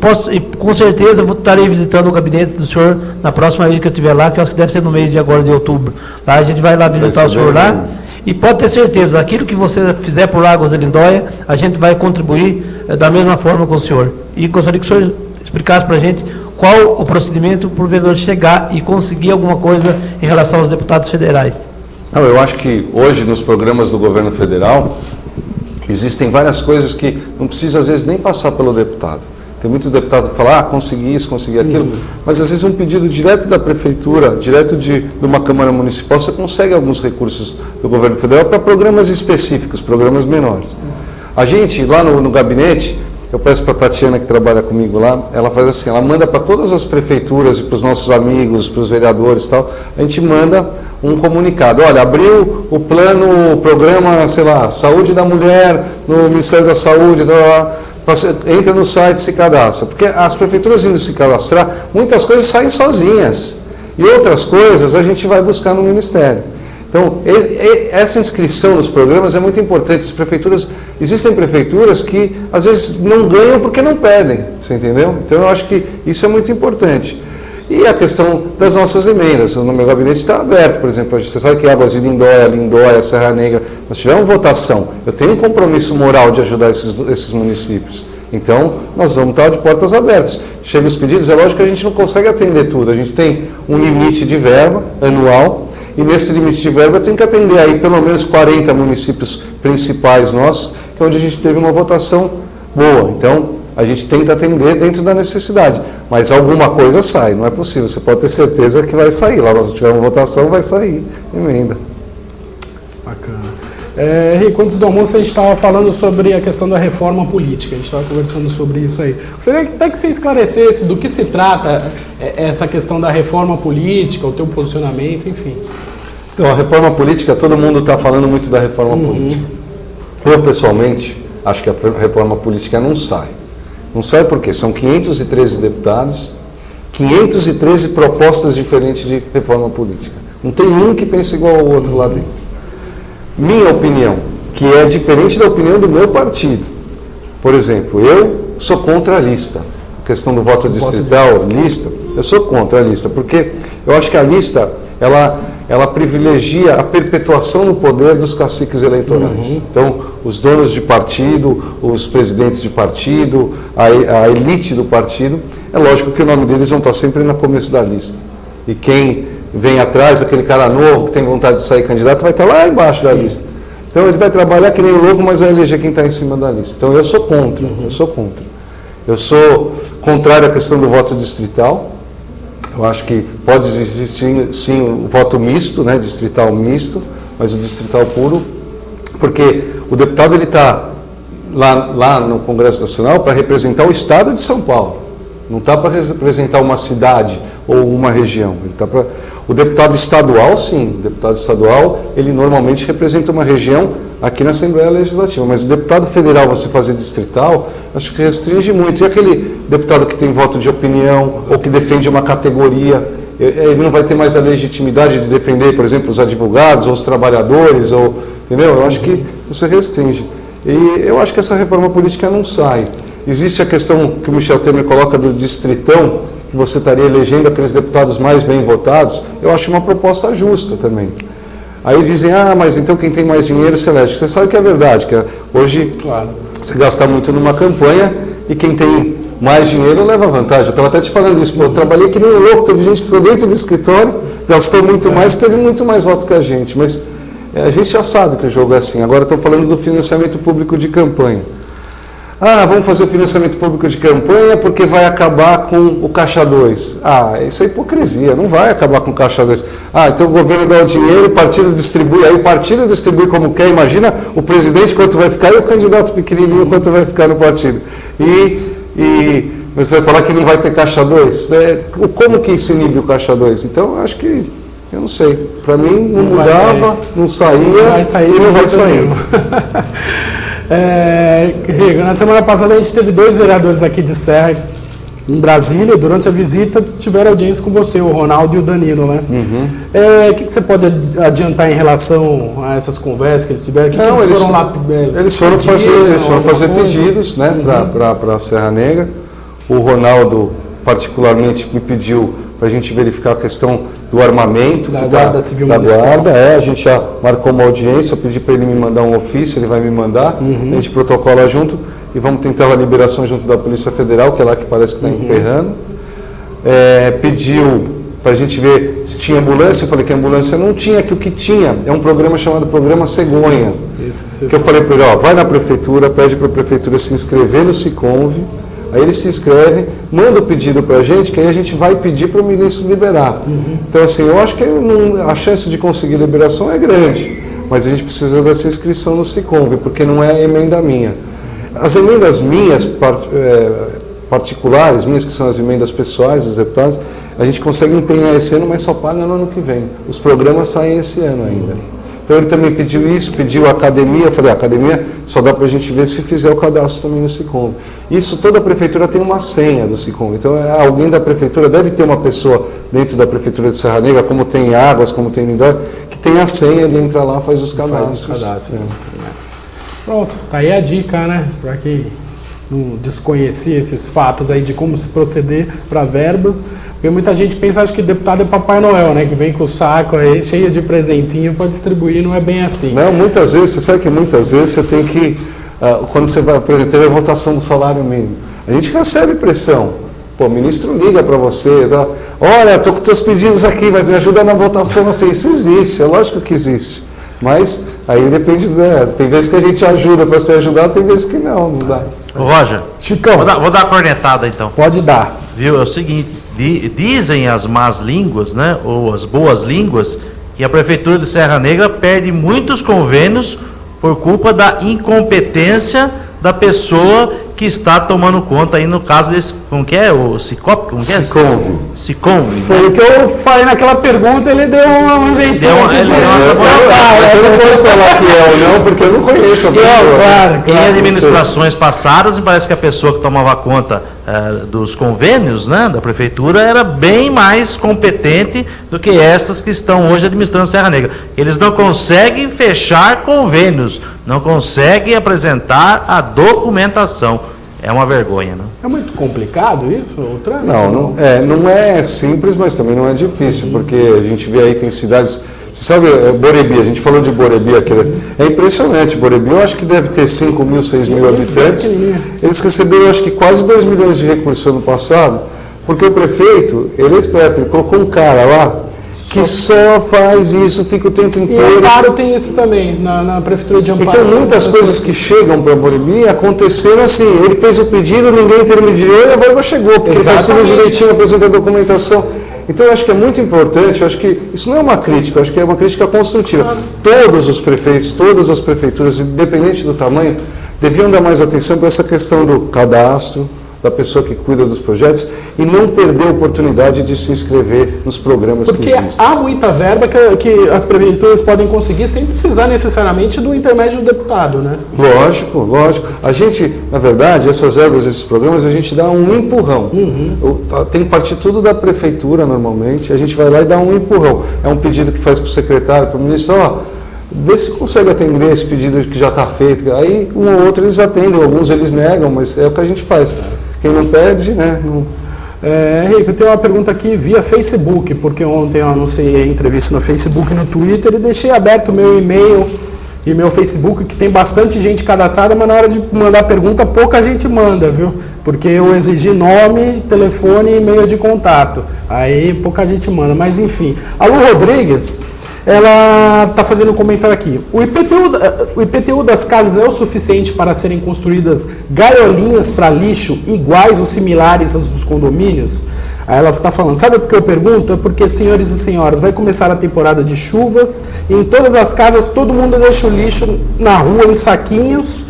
S4: com certeza estarei visitando o gabinete do senhor na próxima vez que eu estiver lá, que eu acho que deve ser no mês de agora de outubro. Lá a gente vai lá visitar o senhor lá. E pode ter certeza, aquilo que você fizer por Águas de Lindóia, a gente vai contribuir da mesma forma com o senhor. E gostaria que o senhor explicasse para a gente qual o procedimento para o vereador chegar e conseguir alguma coisa em relação aos deputados federais.
S2: Não, eu acho que hoje nos programas do governo federal existem várias coisas que não precisa às vezes nem passar pelo deputado. Tem muitos deputados que falam, consegui isso, consegui aquilo, mas às vezes um pedido direto da prefeitura, direto de uma Câmara Municipal, você consegue alguns recursos do governo federal para programas específicos, programas menores. A gente, lá no gabinete, eu peço para a Tatiana, que trabalha comigo lá, ela faz assim, ela manda para todas as prefeituras e para os nossos amigos, para os vereadores e tal, a gente manda um comunicado. Olha, abriu o plano, o programa, sei lá, Saúde da Mulher, no Ministério da Saúde, entra no site e se cadastra. Porque as prefeituras indo se cadastrar, muitas coisas saem sozinhas. E outras coisas a gente vai buscar no Ministério. Então, essa inscrição nos programas é muito importante. Existem prefeituras que, às vezes, não ganham porque não pedem, você entendeu? Então, eu acho que isso é muito importante. E a questão das nossas emendas. No meu gabinete está aberto, por exemplo, você sabe que Águas de Lindóia, Serra Negra, nós tivemos votação. Eu tenho um compromisso moral de ajudar esses municípios. Então, nós vamos estar de portas abertas. Chegam os pedidos, é lógico que a gente não consegue atender tudo. A gente tem um limite de verba anual, e nesse limite de verba eu tenho que atender aí pelo menos 40 municípios principais nossos, que é onde a gente teve uma votação boa. Então, a gente tenta atender dentro da necessidade. Mas alguma coisa sai, não é possível. Você pode ter certeza que vai sair. Lá nós tivermos votação, vai sair emenda.
S1: Bacana. Henrique, antes do almoço a gente estava falando sobre a questão da reforma política, a gente estava conversando sobre isso aí. Gostaria até que você esclarecesse do que se trata essa questão da reforma política, o teu posicionamento, enfim.
S2: Então, a reforma política, todo mundo está falando muito da reforma política. Eu, pessoalmente, acho que a reforma política não sai. Não sai porque são 513 deputados, 513 propostas diferentes de reforma política. Não tem um que pense igual ao outro lá dentro. Minha opinião, que é diferente da opinião do meu partido. Por exemplo, eu sou contra a lista. A questão do voto distrital, lista, eu sou contra a lista, porque eu acho que a lista, ela privilegia a perpetuação no poder dos caciques eleitorais. Então, os donos de partido, os presidentes de partido, a elite do partido, é lógico que o nome deles vão estar sempre no começo da lista. E quem vem atrás, aquele cara novo que tem vontade de sair candidato, vai estar lá embaixo da lista. Então ele vai trabalhar que nem o louco, mas vai eleger quem está em cima da lista. Então eu sou contra, Eu sou contrário à questão do voto distrital. Eu acho que pode existir sim o voto misto, né, distrital misto, mas o distrital puro, porque o deputado ele está lá no Congresso Nacional para representar o Estado de São Paulo. Não está para representar uma cidade ou uma região. Ele está para... O deputado estadual, sim. O deputado estadual, ele normalmente representa uma região aqui na Assembleia Legislativa. Mas o deputado federal, você fazer distrital, acho que restringe muito. E aquele deputado que tem voto de opinião ou que defende uma categoria, ele não vai ter mais a legitimidade de defender, por exemplo, os advogados ou os trabalhadores, ou, entendeu? Eu acho que você restringe. E eu acho que essa reforma política não sai. Existe a questão que o Michel Temer coloca do distritão, que você estaria elegendo aqueles deputados mais bem votados. Eu acho uma proposta justa também. Aí dizem, mas então quem tem mais dinheiro se elege. Você sabe que é verdade, que hoje você gasta muito numa campanha e quem tem mais dinheiro leva vantagem. Eu estava até te falando isso, pô, eu trabalhei que nem um louco, teve gente que ficou dentro do escritório, gastou muito mais, teve muito mais votos que a gente, mas a gente já sabe que o jogo é assim. Agora estou falando do financiamento público de campanha. Ah, vamos fazer o financiamento público de campanha porque vai acabar com o Caixa 2. Ah, isso é hipocrisia, não vai acabar com o Caixa 2. Ah, então o governo dá o dinheiro, o partido distribui, aí o partido distribui como quer, imagina o presidente quanto vai ficar e o candidato pequenininho quanto vai ficar no partido. Mas você vai falar que não vai ter Caixa 2? Como que isso inibe o Caixa 2? Então, acho que, eu não sei, para mim não mudava, não saía e não vai sair.
S1: Rico, na semana passada a gente teve 2 vereadores aqui de Serra, em Brasília, durante a visita tiveram audiência com você, o Ronaldo e o Danilo, né? Uhum. O que você pode adiantar em relação a essas conversas que eles tiveram?
S2: Eles foram fazer pedidos, né, para a Serra Negra. O Ronaldo, particularmente, me pediu para a gente verificar a questão do armamento da Guarda Civil Municipal. A gente já marcou uma audiência, eu pedi para ele me mandar um ofício, ele vai me mandar, a gente protocola junto e vamos tentar a liberação junto da Polícia Federal, que é lá que parece que está emperrando. Pediu para a gente ver se tinha ambulância, eu falei que a ambulância não tinha, que o que tinha é um programa chamado Programa Cegonha, que eu falei para ele, vai na prefeitura, pede para a prefeitura se inscrever no Siconv. Aí eles se inscrevem, manda o pedido para a gente, que aí a gente vai pedir para o ministro liberar. Então, assim, eu acho que a chance de conseguir liberação é grande, mas a gente precisa dessa inscrição no Siconv, porque não é emenda minha. As emendas minhas, particulares, minhas que são as emendas pessoais dos deputados, a gente consegue empenhar esse ano, mas só paga no ano que vem. Os programas saem esse ano ainda. Então ele também pediu isso, pediu a academia, eu falei, a academia só dá para a gente ver se fizer o cadastro também no Siconv. Isso, toda a prefeitura tem uma senha do Siconv, então alguém da prefeitura, deve ter uma pessoa dentro da prefeitura de Serra Negra, como tem em Águas, como tem em Lindóia, que tem a senha, ele entra lá, faz os cadastros.
S1: Pronto, tá aí a dica, né, para quem não desconhecia esses fatos aí de como se proceder para verbas, porque muita gente pensa, acho que deputado é Papai Noel, né, que vem com o saco aí cheio de presentinho para distribuir, não é bem assim.
S2: Não, muitas vezes, você sabe que muitas vezes você tem que, quando você vai apresentar a votação do salário mínimo, a gente recebe pressão, o ministro liga para você, tá? Olha, estou com teus pedidos aqui, mas me ajuda na votação, assim, isso existe, é lógico que existe. Mas aí depende, né? Tem vezes que a gente ajuda para ser ajudado, tem vezes que não dá.
S3: Roger,
S1: Chicão,
S3: vou dar a cornetada então.
S1: Pode dar.
S3: Viu? É o seguinte, dizem as más línguas, né, ou as boas línguas, que a Prefeitura de Serra Negra perde muitos convênios por culpa da incompetência da pessoa que está tomando conta aí no caso desse, como que é? O Siconv.
S1: Foi o que eu falei naquela pergunta, ele deu um jeitinho.
S2: Mas eu não posso falar que é ou não, porque eu não conheço a pessoa.
S1: Claro.
S3: Em administrações passadas, me parece que a pessoa que tomava conta dos convênios, né, da prefeitura era bem mais competente do que essas que estão hoje administrando Serra Negra. Eles não conseguem fechar convênios, não conseguem apresentar a documentação. É uma vergonha, né?
S1: É muito complicado isso, o trâmite?
S2: Não é simples, mas também não é difícil, porque a gente vê aí, tem cidades... Você sabe, Borebi, a gente falou de Borebi aqui, é impressionante, Borebi, eu acho que deve ter 5 mil, 6 mil habitantes, eles receberam acho que quase 2 milhões de recursos ano passado, porque o prefeito, ele é esperto, ele colocou um cara lá, que só faz isso, fica o tempo inteiro.
S1: E Amparo tem isso também, na prefeitura de Amparo.
S2: Então muitas coisas que chegam para Borebi aconteceram assim, ele fez o pedido, ninguém intermediou e a verba chegou, porque ele faz tudo direitinho, apresenta a documentação. Então eu acho que é muito importante, eu acho que isso não é uma crítica, eu acho que é uma crítica construtiva. Todos os prefeitos, todas as prefeituras, independente do tamanho, deviam dar mais atenção para essa questão do cadastro, da pessoa que cuida dos projetos e não perder a oportunidade de se inscrever nos programas que existem.
S1: Porque há muita verba que as prefeituras podem conseguir sem precisar necessariamente do intermédio do deputado, né?
S2: Lógico. A gente, na verdade, essas verbas, esses programas, a gente dá um empurrão. Tem que partir tudo da prefeitura, normalmente, a gente vai lá e dá um empurrão. É um pedido que faz para o secretário, para o ministro, vê se consegue atender esse pedido que já está feito. Aí um ou outro eles atendem, alguns eles negam, mas é o que a gente faz. Quem não pede, né? Não...
S1: Henrique, eu tenho uma pergunta aqui via Facebook, porque ontem eu anunciei a entrevista no Facebook e no Twitter e deixei aberto o meu e-mail e meu Facebook, que tem bastante gente cadastrada, mas na hora de mandar pergunta, pouca gente manda, viu? Porque eu exigi nome, telefone e e-mail de contato. Aí pouca gente manda, mas enfim. A Lu Rodrigues, ela está fazendo um comentário aqui. O IPTU das casas é o suficiente para serem construídas gaiolinhas para lixo iguais ou similares às dos condomínios? Aí ela está falando, sabe por que eu pergunto? É porque, senhores e senhoras, vai começar a temporada de chuvas e em todas as casas todo mundo deixa o lixo na rua em saquinhos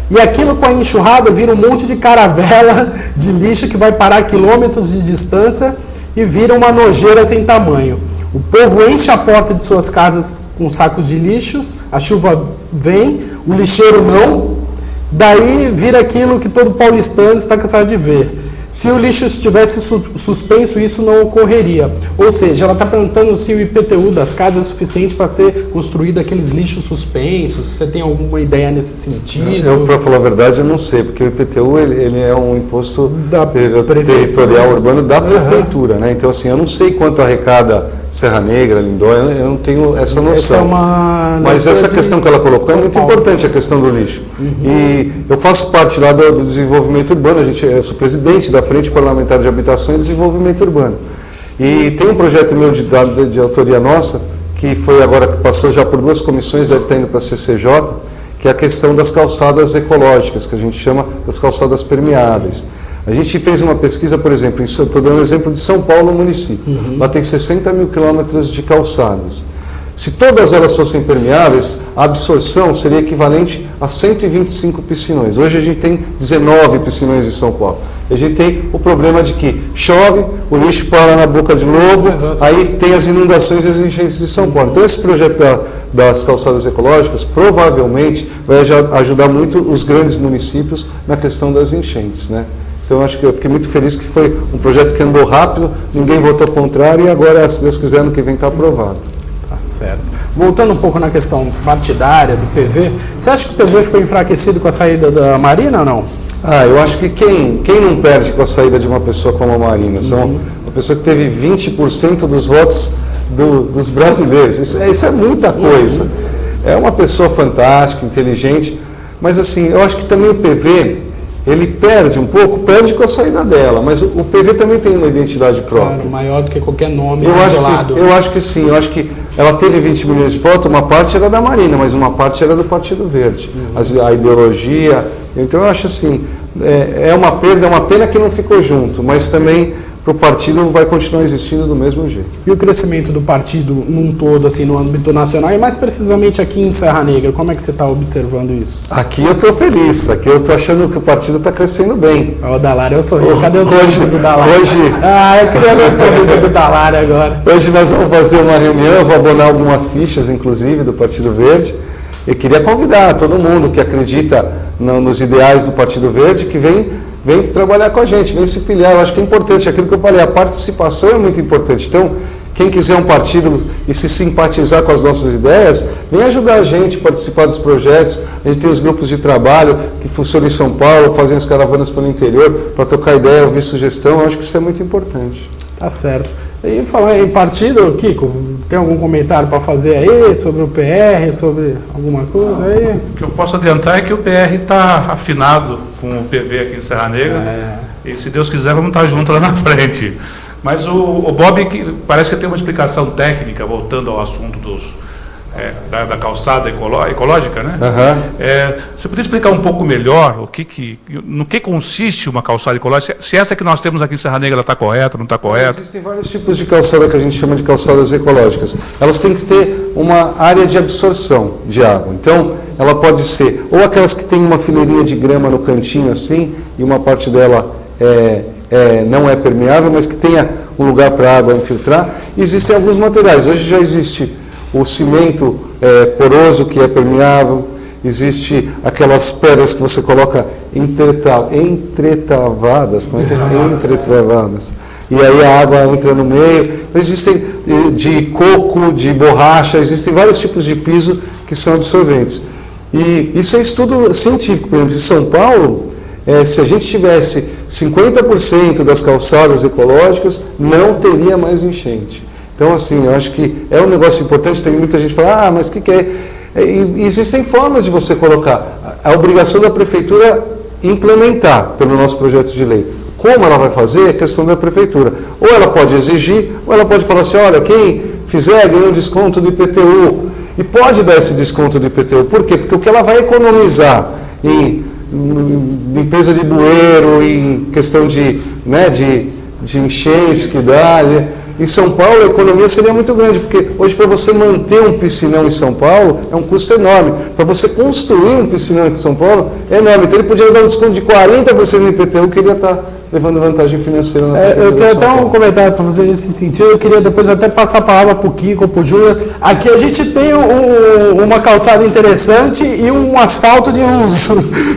S1: e aquilo com a enxurrada vira um monte de caravela de lixo que vai parar quilômetros de distância e vira uma nojeira sem tamanho. O povo enche a porta de suas casas com sacos de lixos, a chuva vem, o lixeiro não, daí vira aquilo que todo paulistano está cansado de ver. Se o lixo estivesse suspenso, isso não ocorreria. Ou seja, ela está perguntando se o IPTU das casas é suficiente para ser construído aqueles lixos suspensos. Você tem alguma ideia nesse sentido?
S2: Para falar a verdade, eu não sei, porque o IPTU ele é um imposto territorial urbano da prefeitura, né? Então, assim, eu não sei quanto arrecada Serra Negra, Lindóia, eu não tenho essa noção. Mas essa questão que ela colocou é muito importante, a questão do lixo. E eu faço parte lá do desenvolvimento urbano, eu sou presidente da Frente Parlamentar de Habitação e Desenvolvimento Urbano. E tem um projeto meu de autoria nossa, que foi agora que passou já por 2 comissões, deve estar indo para a CCJ, que é a questão das calçadas ecológicas, que a gente chama das calçadas permeáveis. A gente fez uma pesquisa, por exemplo, estou dando um exemplo de São Paulo, município. Lá tem 60 mil quilômetros de calçadas. Se todas elas fossem permeáveis, a absorção seria equivalente a 125 piscinões. Hoje a gente tem 19 piscinões em São Paulo. A gente tem o problema de que chove, o lixo para na boca de lobo, aí tem as inundações e as enchentes de São Paulo. Então esse projeto das calçadas ecológicas provavelmente vai ajudar muito os grandes municípios na questão das enchentes, né? Então, acho que eu fiquei muito feliz que foi um projeto que andou rápido, ninguém votou contrário e agora, se Deus quiser, ano que vem está aprovado.
S1: Tá certo. Voltando um pouco na questão partidária do PV, você acha que o PV ficou enfraquecido com a saída da Marina ou não?
S2: Eu acho que quem não perde com a saída de uma pessoa como a Marina? São uma pessoa que teve 20% dos votos dos brasileiros. Isso é muita coisa. É uma pessoa fantástica, inteligente, mas assim, eu acho que também o PV... ele perde um pouco, perde com a saída dela, mas o PV também tem uma identidade própria.
S1: Claro, maior do que qualquer nome
S2: isolado. Eu acho que sim, eu acho que ela teve 20 milhões de votos, uma parte era da Marina, mas uma parte era do Partido Verde. A ideologia, então eu acho assim, é uma perda, é uma pena que não ficou junto, mas também para o partido vai continuar existindo do mesmo jeito.
S1: E o crescimento do partido num todo, assim, no âmbito nacional, e mais precisamente aqui em Serra Negra, como é que você está observando isso?
S2: Aqui eu estou feliz, aqui eu estou achando que o partido está crescendo bem.
S1: O Dalário é o sorriso, cadê o sorriso do Dalário? Eu queria ver o sorriso do Dalário agora.
S2: Hoje nós vamos fazer uma reunião, eu vou abonar algumas fichas, inclusive, do Partido Verde, e queria convidar todo mundo que acredita nos ideais do Partido Verde, que vem trabalhar com a gente, vem se filiar. Eu acho que é importante, aquilo que eu falei, a participação é muito importante. Então, quem quiser um partido e se simpatizar com as nossas ideias, vem ajudar a gente a participar dos projetos. A gente tem os grupos de trabalho que funcionam em São Paulo, fazem as caravanas pelo interior para trocar ideia, ouvir sugestão. Eu acho que isso é muito importante.
S1: Tá certo. E falar em partido, Kiko, tem algum comentário para fazer aí sobre o PR, sobre alguma coisa aí?
S5: O que eu posso adiantar é que o PR está afinado com o PV aqui em Serra Negra. E se Deus quiser, vamos estar juntos lá na frente. Mas o Bob parece que tem uma explicação técnica, voltando ao assunto da calçada ecológica, né? Você poderia explicar um pouco melhor no que consiste uma calçada ecológica? Se essa que nós temos aqui em Serra Negra está correta, não está correta?
S2: Existem vários tipos de calçada que a gente chama de calçadas ecológicas. Elas têm que ter uma área de absorção de água. Então, ela pode ser ou aquelas que tem uma fileirinha de grama no cantinho assim, e uma parte dela não é permeável, mas que tenha um lugar para a água infiltrar. E existem alguns materiais. Hoje já existe o cimento poroso, que é permeável, existe aquelas pedras que você coloca entretravadas, como é que é? Entretravadas. E aí a água entra no meio. Existem de coco, de borracha, existem vários tipos de piso que são absorventes. E isso é estudo científico. Por exemplo, em São Paulo, se a gente tivesse 50% das calçadas ecológicas, não teria mais enchente. Então, assim, eu acho que é um negócio importante. Tem muita gente que fala, mas o que é? E existem formas de você colocar. A obrigação da prefeitura implementar pelo nosso projeto de lei. Como ela vai fazer é questão da prefeitura. Ou ela pode exigir, ou ela pode falar assim, olha, quem fizer ganha um desconto do IPTU. E pode dar esse desconto do IPTU. Por quê? Porque o que ela vai economizar em limpeza de bueiro, em questão de enchentes que dá. Em São Paulo a economia seria muito grande, porque hoje para você manter um piscinão em São Paulo é um custo enorme. Para você construir um piscinão em São Paulo é enorme. Então ele podia dar um desconto de 40% no IPTU, que ele ia estar levando vantagem financeira na prefeitura.
S1: Eu tenho até um comentário para fazer nesse sentido. Eu queria depois até passar a palavra para o Kiko, para o Júnior. Aqui a gente tem uma calçada interessante e um asfalto de uns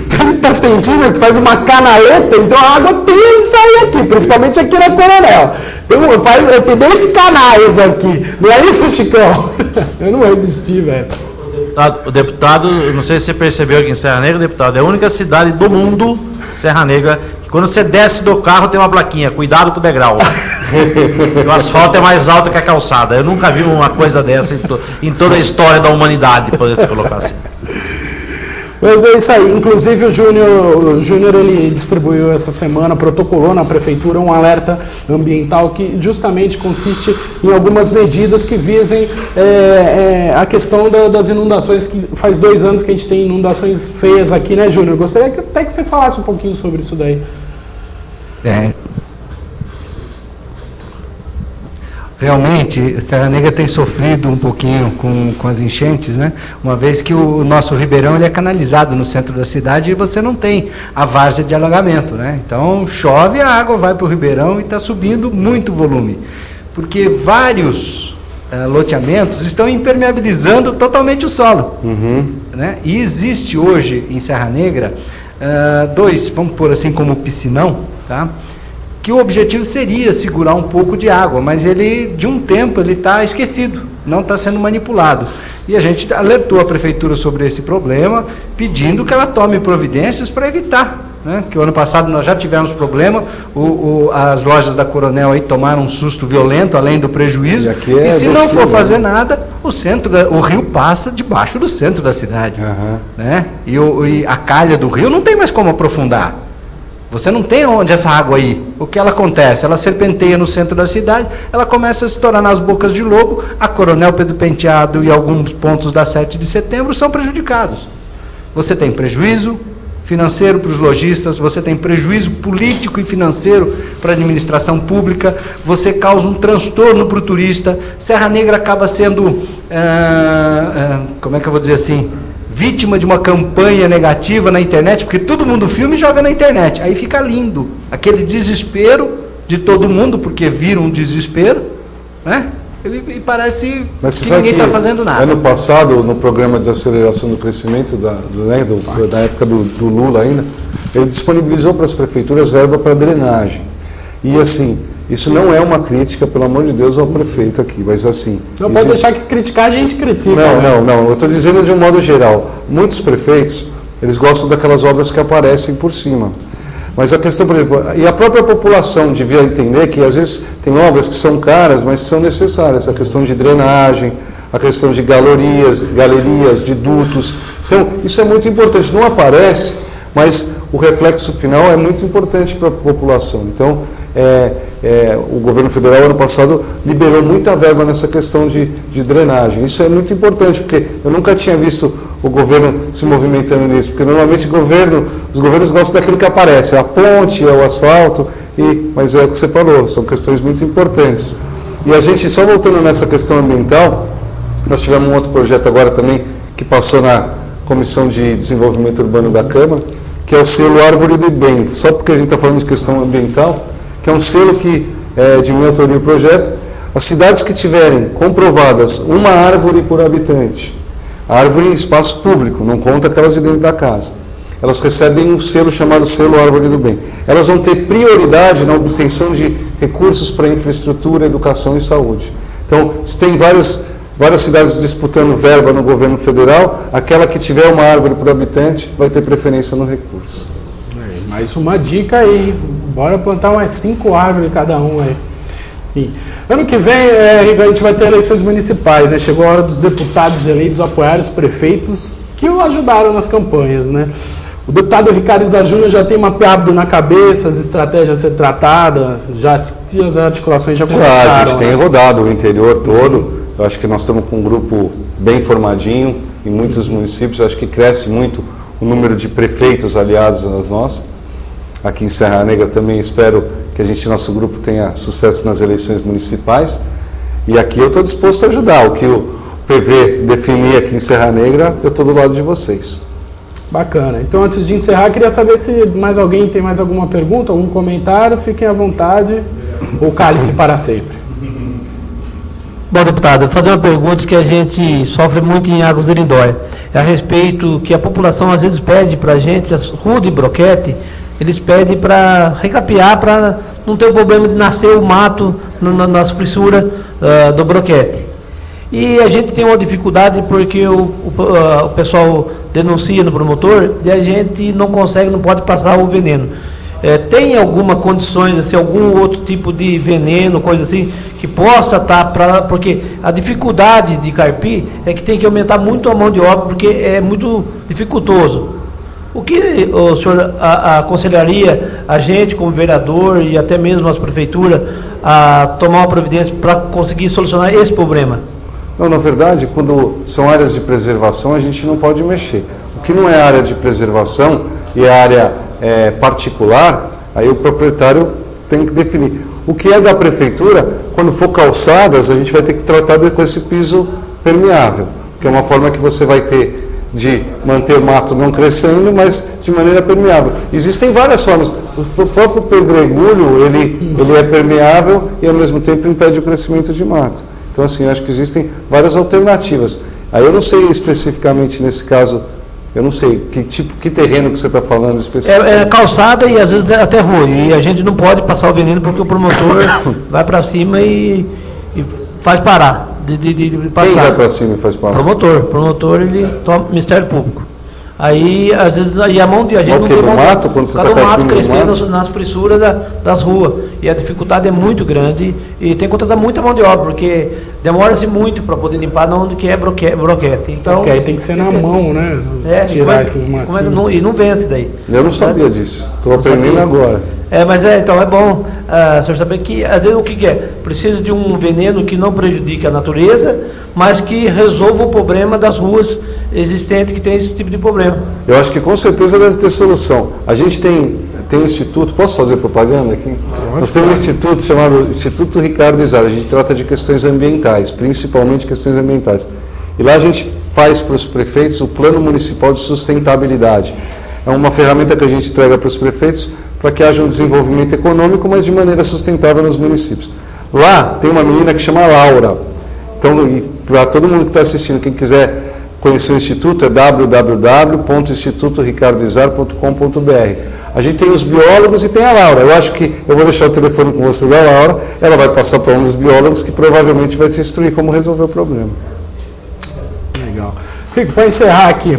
S1: 30 centímetros, faz uma canaleta, então a água tem onde sair aqui, principalmente aqui na Coronel. Tem 2 canais aqui, não é isso, Chicão? Eu não vou desistir, velho.
S3: O deputado, não sei se você percebeu aqui em Serra Negra, deputado, é a única cidade do mundo, Serra Negra, que quando você desce do carro tem uma plaquinha, cuidado com o degrau. O asfalto é mais alto que a calçada. Eu nunca vi uma coisa dessa em toda a história da humanidade, poder se colocar assim.
S1: Mas é isso aí. Inclusive o Júnior ele distribuiu essa semana, protocolou na prefeitura um alerta ambiental que justamente consiste em algumas medidas que visem a questão das inundações, que faz 2 anos que a gente tem inundações feias aqui, né, Júnior? Gostaria que até que você falasse um pouquinho sobre isso daí.
S4: Realmente, Serra Negra tem sofrido um pouquinho com as enchentes, né? Uma vez que o nosso ribeirão ele é canalizado no centro da cidade e você não tem a várzea de alagamento, né? Então, chove, a água vai para o ribeirão e está subindo muito volume. Porque vários loteamentos estão impermeabilizando totalmente o solo. Né? E existe hoje, em Serra Negra, 2, vamos pôr assim como piscinão, tá? Que o objetivo seria segurar um pouco de água, mas ele, de um tempo, ele está esquecido, não está sendo manipulado. E a gente alertou a prefeitura sobre esse problema, pedindo que ela tome providências para evitar, né? Que o ano passado nós já tivemos problema, as lojas da Coronel aí tomaram um susto violento, além do prejuízo, e se não for fazer nada, o rio passa debaixo do centro da cidade. Né? E a calha do rio não tem mais como aprofundar. Você não tem onde essa água ir. O que ela acontece? Ela serpenteia no centro da cidade, ela começa a se tornar nas bocas de lobo, a Coronel Pedro Penteado e alguns pontos da 7 de setembro são prejudicados. Você tem prejuízo financeiro para os lojistas, você tem prejuízo político e financeiro para a administração pública, você causa um transtorno para o turista. Serra Negra acaba sendo, como é que eu vou dizer assim, vítima de uma campanha negativa na internet, porque todo mundo filma e joga na internet. Aí fica lindo. Aquele desespero de todo mundo, porque vira um desespero, né? E parece que ninguém está fazendo nada.
S2: Ano passado, no programa de aceleração do crescimento, da época do Lula ainda, ele disponibilizou para as prefeituras verba para drenagem. E assim, isso não é uma crítica, pelo amor de Deus, ao prefeito aqui, mas assim...
S1: Não pode deixar que criticar, a gente critica.
S2: Não, eu estou dizendo de um modo geral. Muitos prefeitos, eles gostam daquelas obras que aparecem por cima. Mas a questão, por exemplo, e a própria população devia entender que às vezes tem obras que são caras, mas são necessárias. A questão de drenagem, a questão de galerias, de dutos. Então, isso é muito importante. Não aparece, mas o reflexo final é muito importante para a população. Então, o governo federal, ano passado, liberou muita verba nessa questão de drenagem. Isso é muito importante, porque eu nunca tinha visto o governo se movimentando nisso, porque normalmente os governos gostam daquilo que aparece, a ponte, o asfalto, mas é o que você falou, são questões muito importantes. E a gente, só voltando nessa questão ambiental, nós tivemos um outro projeto agora também, que passou na Comissão de Desenvolvimento Urbano da Câmara, que é o selo Árvore do Bem, só porque a gente está falando de questão ambiental, que é um selo que é de minha autoria o projeto. As cidades que tiverem comprovadas uma árvore por habitante, árvore em espaço público, não conta aquelas de dentro da casa, elas recebem um selo chamado selo Árvore do Bem. Elas vão ter prioridade na obtenção de recursos para infraestrutura, educação e saúde. Então, se tem várias cidades disputando verba no governo federal, aquela que tiver uma árvore por habitante vai ter preferência no recurso.
S1: Mais uma dica aí, bora plantar umas 5 árvores cada um aí. Sim. Ano que vem, a gente vai ter eleições municipais, né? Chegou a hora dos deputados eleitos apoiarem os prefeitos que o ajudaram nas campanhas, né? O deputado Ricardo Izar Júnior já tem mapeado na cabeça as estratégias a ser tratadas, as articulações já começaram.
S2: A gente tem rodado o interior todo. Eu acho que nós estamos com um grupo bem formadinho em muitos municípios. Eu acho que cresce muito o número de prefeitos aliados às nossas. Aqui em Serra Negra também espero que nosso grupo tenha sucesso nas eleições municipais. E aqui eu estou disposto a ajudar. O que o PV definir aqui em Serra Negra, eu estou do lado de vocês.
S1: Bacana. Então, antes de encerrar, queria saber se mais alguém tem mais alguma pergunta, algum comentário. Fiquem à vontade, ou cale-se para sempre.
S6: Bom, deputado, eu vou fazer uma pergunta que a gente sofre muito em Águas de Lindóia. É a respeito que a população às vezes pede para a gente, as ruas de broquete, eles pedem para recapear, para não ter o problema de nascer o mato nas fissuras do broquete. E a gente tem uma dificuldade porque o pessoal denuncia no promotor e a gente não pode passar o veneno. Tem alguma condições, assim, algum outro tipo de veneno, coisa assim, que possa estar porque a dificuldade de carpir é que tem que aumentar muito a mão de obra, porque é muito dificultoso. O que o senhor aconselharia a gente, como vereador, e até mesmo as prefeituras, a tomar uma providência para conseguir solucionar esse problema?
S2: Não, na verdade, quando são áreas de preservação, a gente não pode mexer. O que não é área de preservação e é área particular, aí o proprietário tem que definir. O que é da prefeitura, quando for calçadas, a gente vai ter que tratar com esse piso permeável, que é uma forma que você vai ter de manter o mato não crescendo, mas de maneira permeável. Existem várias formas. O próprio pedregulho, ele é permeável e ao mesmo tempo impede o crescimento de mato. Então, assim, eu acho que existem várias alternativas. Aí eu não sei especificamente nesse caso, eu não sei que terreno que você está falando especificamente.
S6: É calçada e às vezes até rua. E a gente não pode passar o veneno porque o promotor vai para cima e faz parar de passar.
S2: Quem vai para cima e faz parar?
S6: Promotor ele toma Ministério Público. Aí, às vezes, a mão de a gente não tem
S2: mão. Mato, quando você está
S6: mato crescendo nas fissuras das ruas. E a dificuldade é muito grande e tem que contratar muita mão de obra, porque demora-se muito para poder limpar onde que é broquete. Então,
S1: porque aí tem que ser na mão, né? Tirar esses matinhos.
S6: E não vence daí.
S2: Eu não sabia disso. Estou aprendendo agora.
S6: Mas então é bom o senhor saber que, às vezes, o que é? Precisa de um veneno que não prejudique a natureza, mas que resolva o problema das ruas existentes que tem esse tipo de problema.
S2: Eu acho que com certeza deve ter solução. A gente tem um instituto, posso fazer propaganda aqui? Nós temos um instituto chamado Instituto Ricardo Izar. A gente trata de questões ambientais, principalmente questões ambientais. E lá a gente faz para os prefeitos o Plano Municipal de Sustentabilidade. É uma ferramenta que a gente entrega para os prefeitos para que haja um desenvolvimento econômico, mas de maneira sustentável nos municípios. Lá tem uma menina que chama Laura. Então, para todo mundo que está assistindo, quem quiser conhecer o Instituto, é www.institutoricardoizar.com.br. A gente tem os biólogos e tem a Laura. Eu acho que eu vou deixar o telefone com você da Laura, ela vai passar para um dos biólogos que provavelmente vai te instruir como resolver o problema.
S1: Legal. Rico, para encerrar aqui,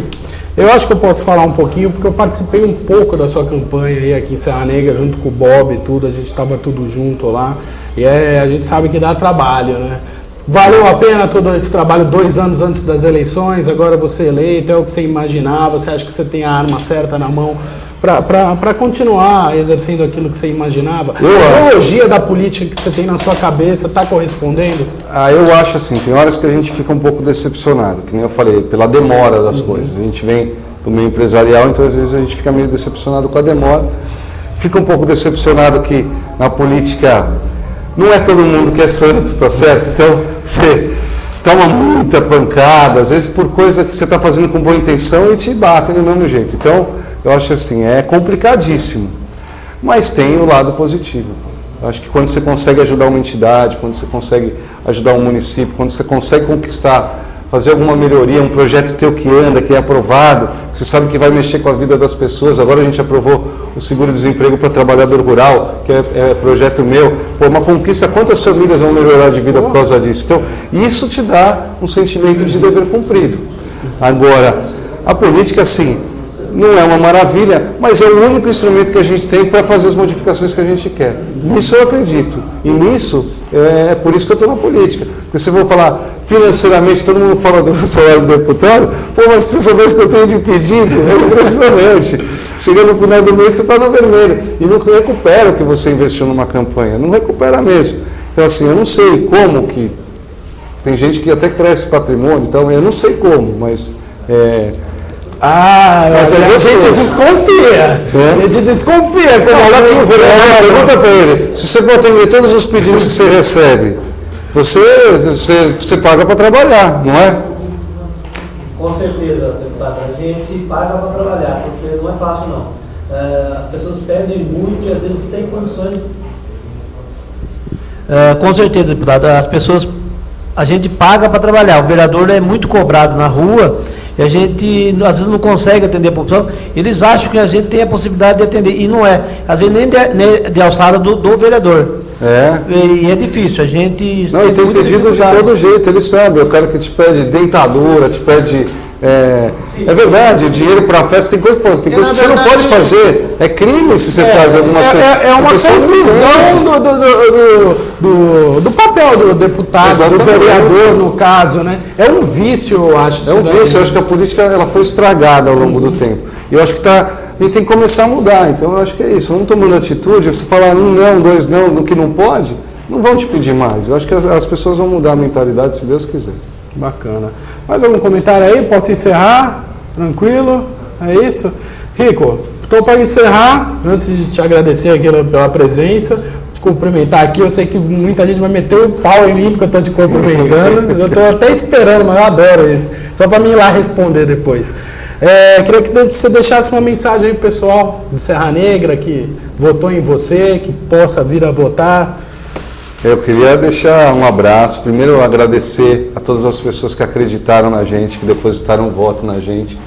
S1: eu acho que eu posso falar um pouquinho, porque eu participei um pouco da sua campanha aí aqui em Serra Negra, junto com o Bob e tudo, a gente estava tudo junto lá, e a gente sabe que dá trabalho, né? Valeu a pena todo esse trabalho 2 anos antes das eleições, agora você eleito, é o que você imaginava, você acha que você tem a arma certa na mão para continuar exercendo aquilo que você imaginava? A ideologia da política que você tem na sua cabeça está correspondendo?
S2: Eu acho assim, tem horas que a gente fica um pouco decepcionado, que nem eu falei, pela demora das coisas. A gente vem do meio empresarial, então às vezes a gente fica meio decepcionado com a demora. Fica um pouco decepcionado que na política não é todo mundo que é santo, tá certo? Então você toma muita pancada, às vezes por coisa que você está fazendo com boa intenção e te batem do mesmo jeito. Então eu acho assim, é complicadíssimo, mas tem o lado positivo. Eu acho que quando você consegue ajudar uma entidade, quando você consegue ajudar um município, quando você consegue conquistar, fazer alguma melhoria, um projeto teu que anda, que é aprovado, você sabe que vai mexer com a vida das pessoas. Agora a gente aprovou o seguro-desemprego para trabalhador rural, que é projeto meu. Pô, uma conquista, quantas famílias vão melhorar de vida por causa disso? Então, isso te dá um sentimento de dever cumprido. Agora, a política, assim, não é uma maravilha, mas é o único instrumento que a gente tem para fazer as modificações que a gente quer. Nisso eu acredito. E nisso, é por isso que eu estou na política. Porque se eu vou falar financeiramente, todo mundo fala do salário do deputado, pô, mas se você soubesse que eu tenho de pedido, é impressionante. Chega no final do mês, você está no vermelho. E não recupera o que você investiu numa campanha. Não recupera mesmo. Então, assim, eu não sei como que... Tem gente que até cresce patrimônio, então eu não sei como, mas...
S1: Mas a gente desconfia. A gente desconfia.
S2: Olha aqui o vereador, pergunta para ele. Se você for atender todos os pedidos que você recebe, você paga para trabalhar, não é?
S6: Com certeza, deputado. A gente paga para trabalhar, porque não é fácil, não. As pessoas pedem muito e às vezes sem condições. Com certeza, deputado. A gente paga para trabalhar. O vereador é muito cobrado na rua e a gente às vezes não consegue atender a população. Eles acham que a gente tem a possibilidade de atender e não é. Às vezes nem de alçada do vereador. E é difícil. A gente.
S2: Não, e tem pedido de todo jeito, ele sabe. O cara que te pede dentadura, te pede. É verdade, dinheiro para festa, tem coisa que você não pode fazer. É crime se você faz algumas coisas.
S1: É uma confusão do papel do deputado, exatamente, do vereador, no caso, né? É um vício, eu acho.
S2: É um vício, eu acho que a política ela foi estragada ao longo do tempo. E eu acho que a gente tem que começar a mudar. Então eu acho que é isso. Vamos tomando atitude, você falar um não, dois não, no que não pode, não vão te pedir mais. Eu acho que as pessoas vão mudar a mentalidade, se Deus quiser.
S1: Bacana. Mais algum comentário aí? Posso encerrar? Tranquilo? É isso? Rico, estou para encerrar. Antes de te agradecer aqui pela presença, te cumprimentar aqui. Eu sei que muita gente vai meter o pau em mim porque eu estou te cumprimentando. Eu estou até esperando, mas eu adoro isso. Só para mim ir lá responder depois. Queria que você deixasse uma mensagem aí, pessoal do Serra Negra, que votou em você, que possa vir a votar.
S2: Eu queria deixar um abraço. Primeiro, agradecer a todas as pessoas que acreditaram na gente, que depositaram um voto na gente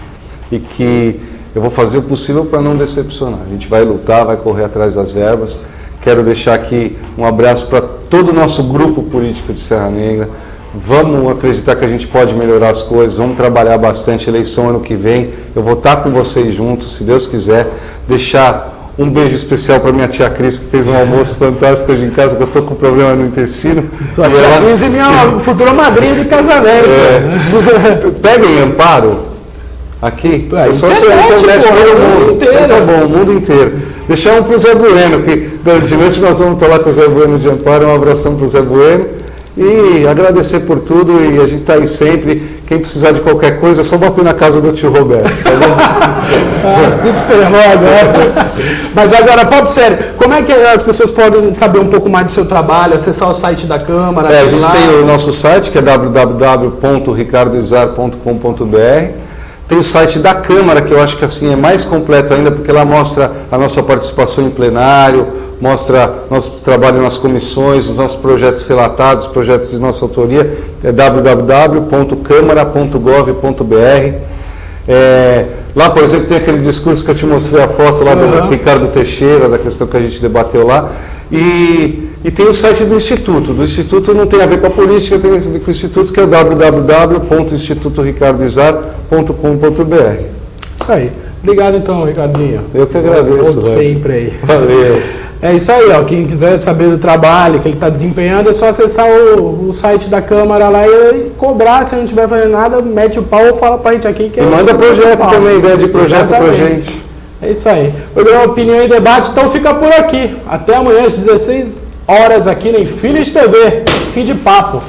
S2: e que eu vou fazer o possível para não decepcionar. A gente vai lutar, vai correr atrás das verbas. Quero deixar aqui um abraço para todo o nosso grupo político de Serra Negra. Vamos acreditar que a gente pode melhorar as coisas, vamos trabalhar bastante. Eleição ano que vem, eu vou estar com vocês juntos, se Deus quiser. Deixar um beijo especial para minha tia Cris, que fez um almoço fantástico hoje em casa, que eu estou com problema no intestino.
S1: Sua tia Cris e minha futura madrinha de casamento.
S2: Pega em Amparo, aqui,
S1: é
S2: só se a internet todo mundo. Então tá bom, o mundo inteiro. Deixar um para o Zé Bueno, que de noite nós vamos estar lá com o Zé Bueno de Amparo. Um abração para o Zé Bueno. E agradecer por tudo, e a gente está aí sempre. Quem precisar de qualquer coisa, é só bater na casa do tio Roberto, tá bom?
S1: Se ferrou agora. Mas agora, papo sério, como é que as pessoas podem saber um pouco mais do seu trabalho, acessar o site da Câmara?
S2: A gente tem o nosso site, que é www.ricardoizar.com.br. Tem o site da Câmara, que eu acho que assim é mais completo ainda, porque lá mostra a nossa participação em plenário, mostra nosso trabalho nas comissões, os nossos projetos relatados, projetos de nossa autoria, é www.câmara.gov.br. Lá, por exemplo, tem aquele discurso que eu te mostrei a foto lá do Ricardo Teixeira, da questão que a gente debateu lá, e tem o site do Instituto. Do Instituto não tem a ver com a política, tem a ver com o Instituto, que é www.institutoricardoizar.com.br.
S1: Isso aí. Obrigado então, Ricardinho.
S2: Eu que agradeço.
S1: Sempre aí.
S2: Valeu.
S1: É isso aí, ó. Quem quiser saber do trabalho que ele está desempenhando, é só acessar o site da Câmara lá e cobrar. Se não estiver fazendo nada, mete o pau ou fala pra gente aqui que
S2: e manda projeto também, ideia de projeto pra gente.
S1: É isso aí. Programa Opinião e Debate, então fica por aqui. Até amanhã às 16 horas aqui na Infinity TV. Fim de papo.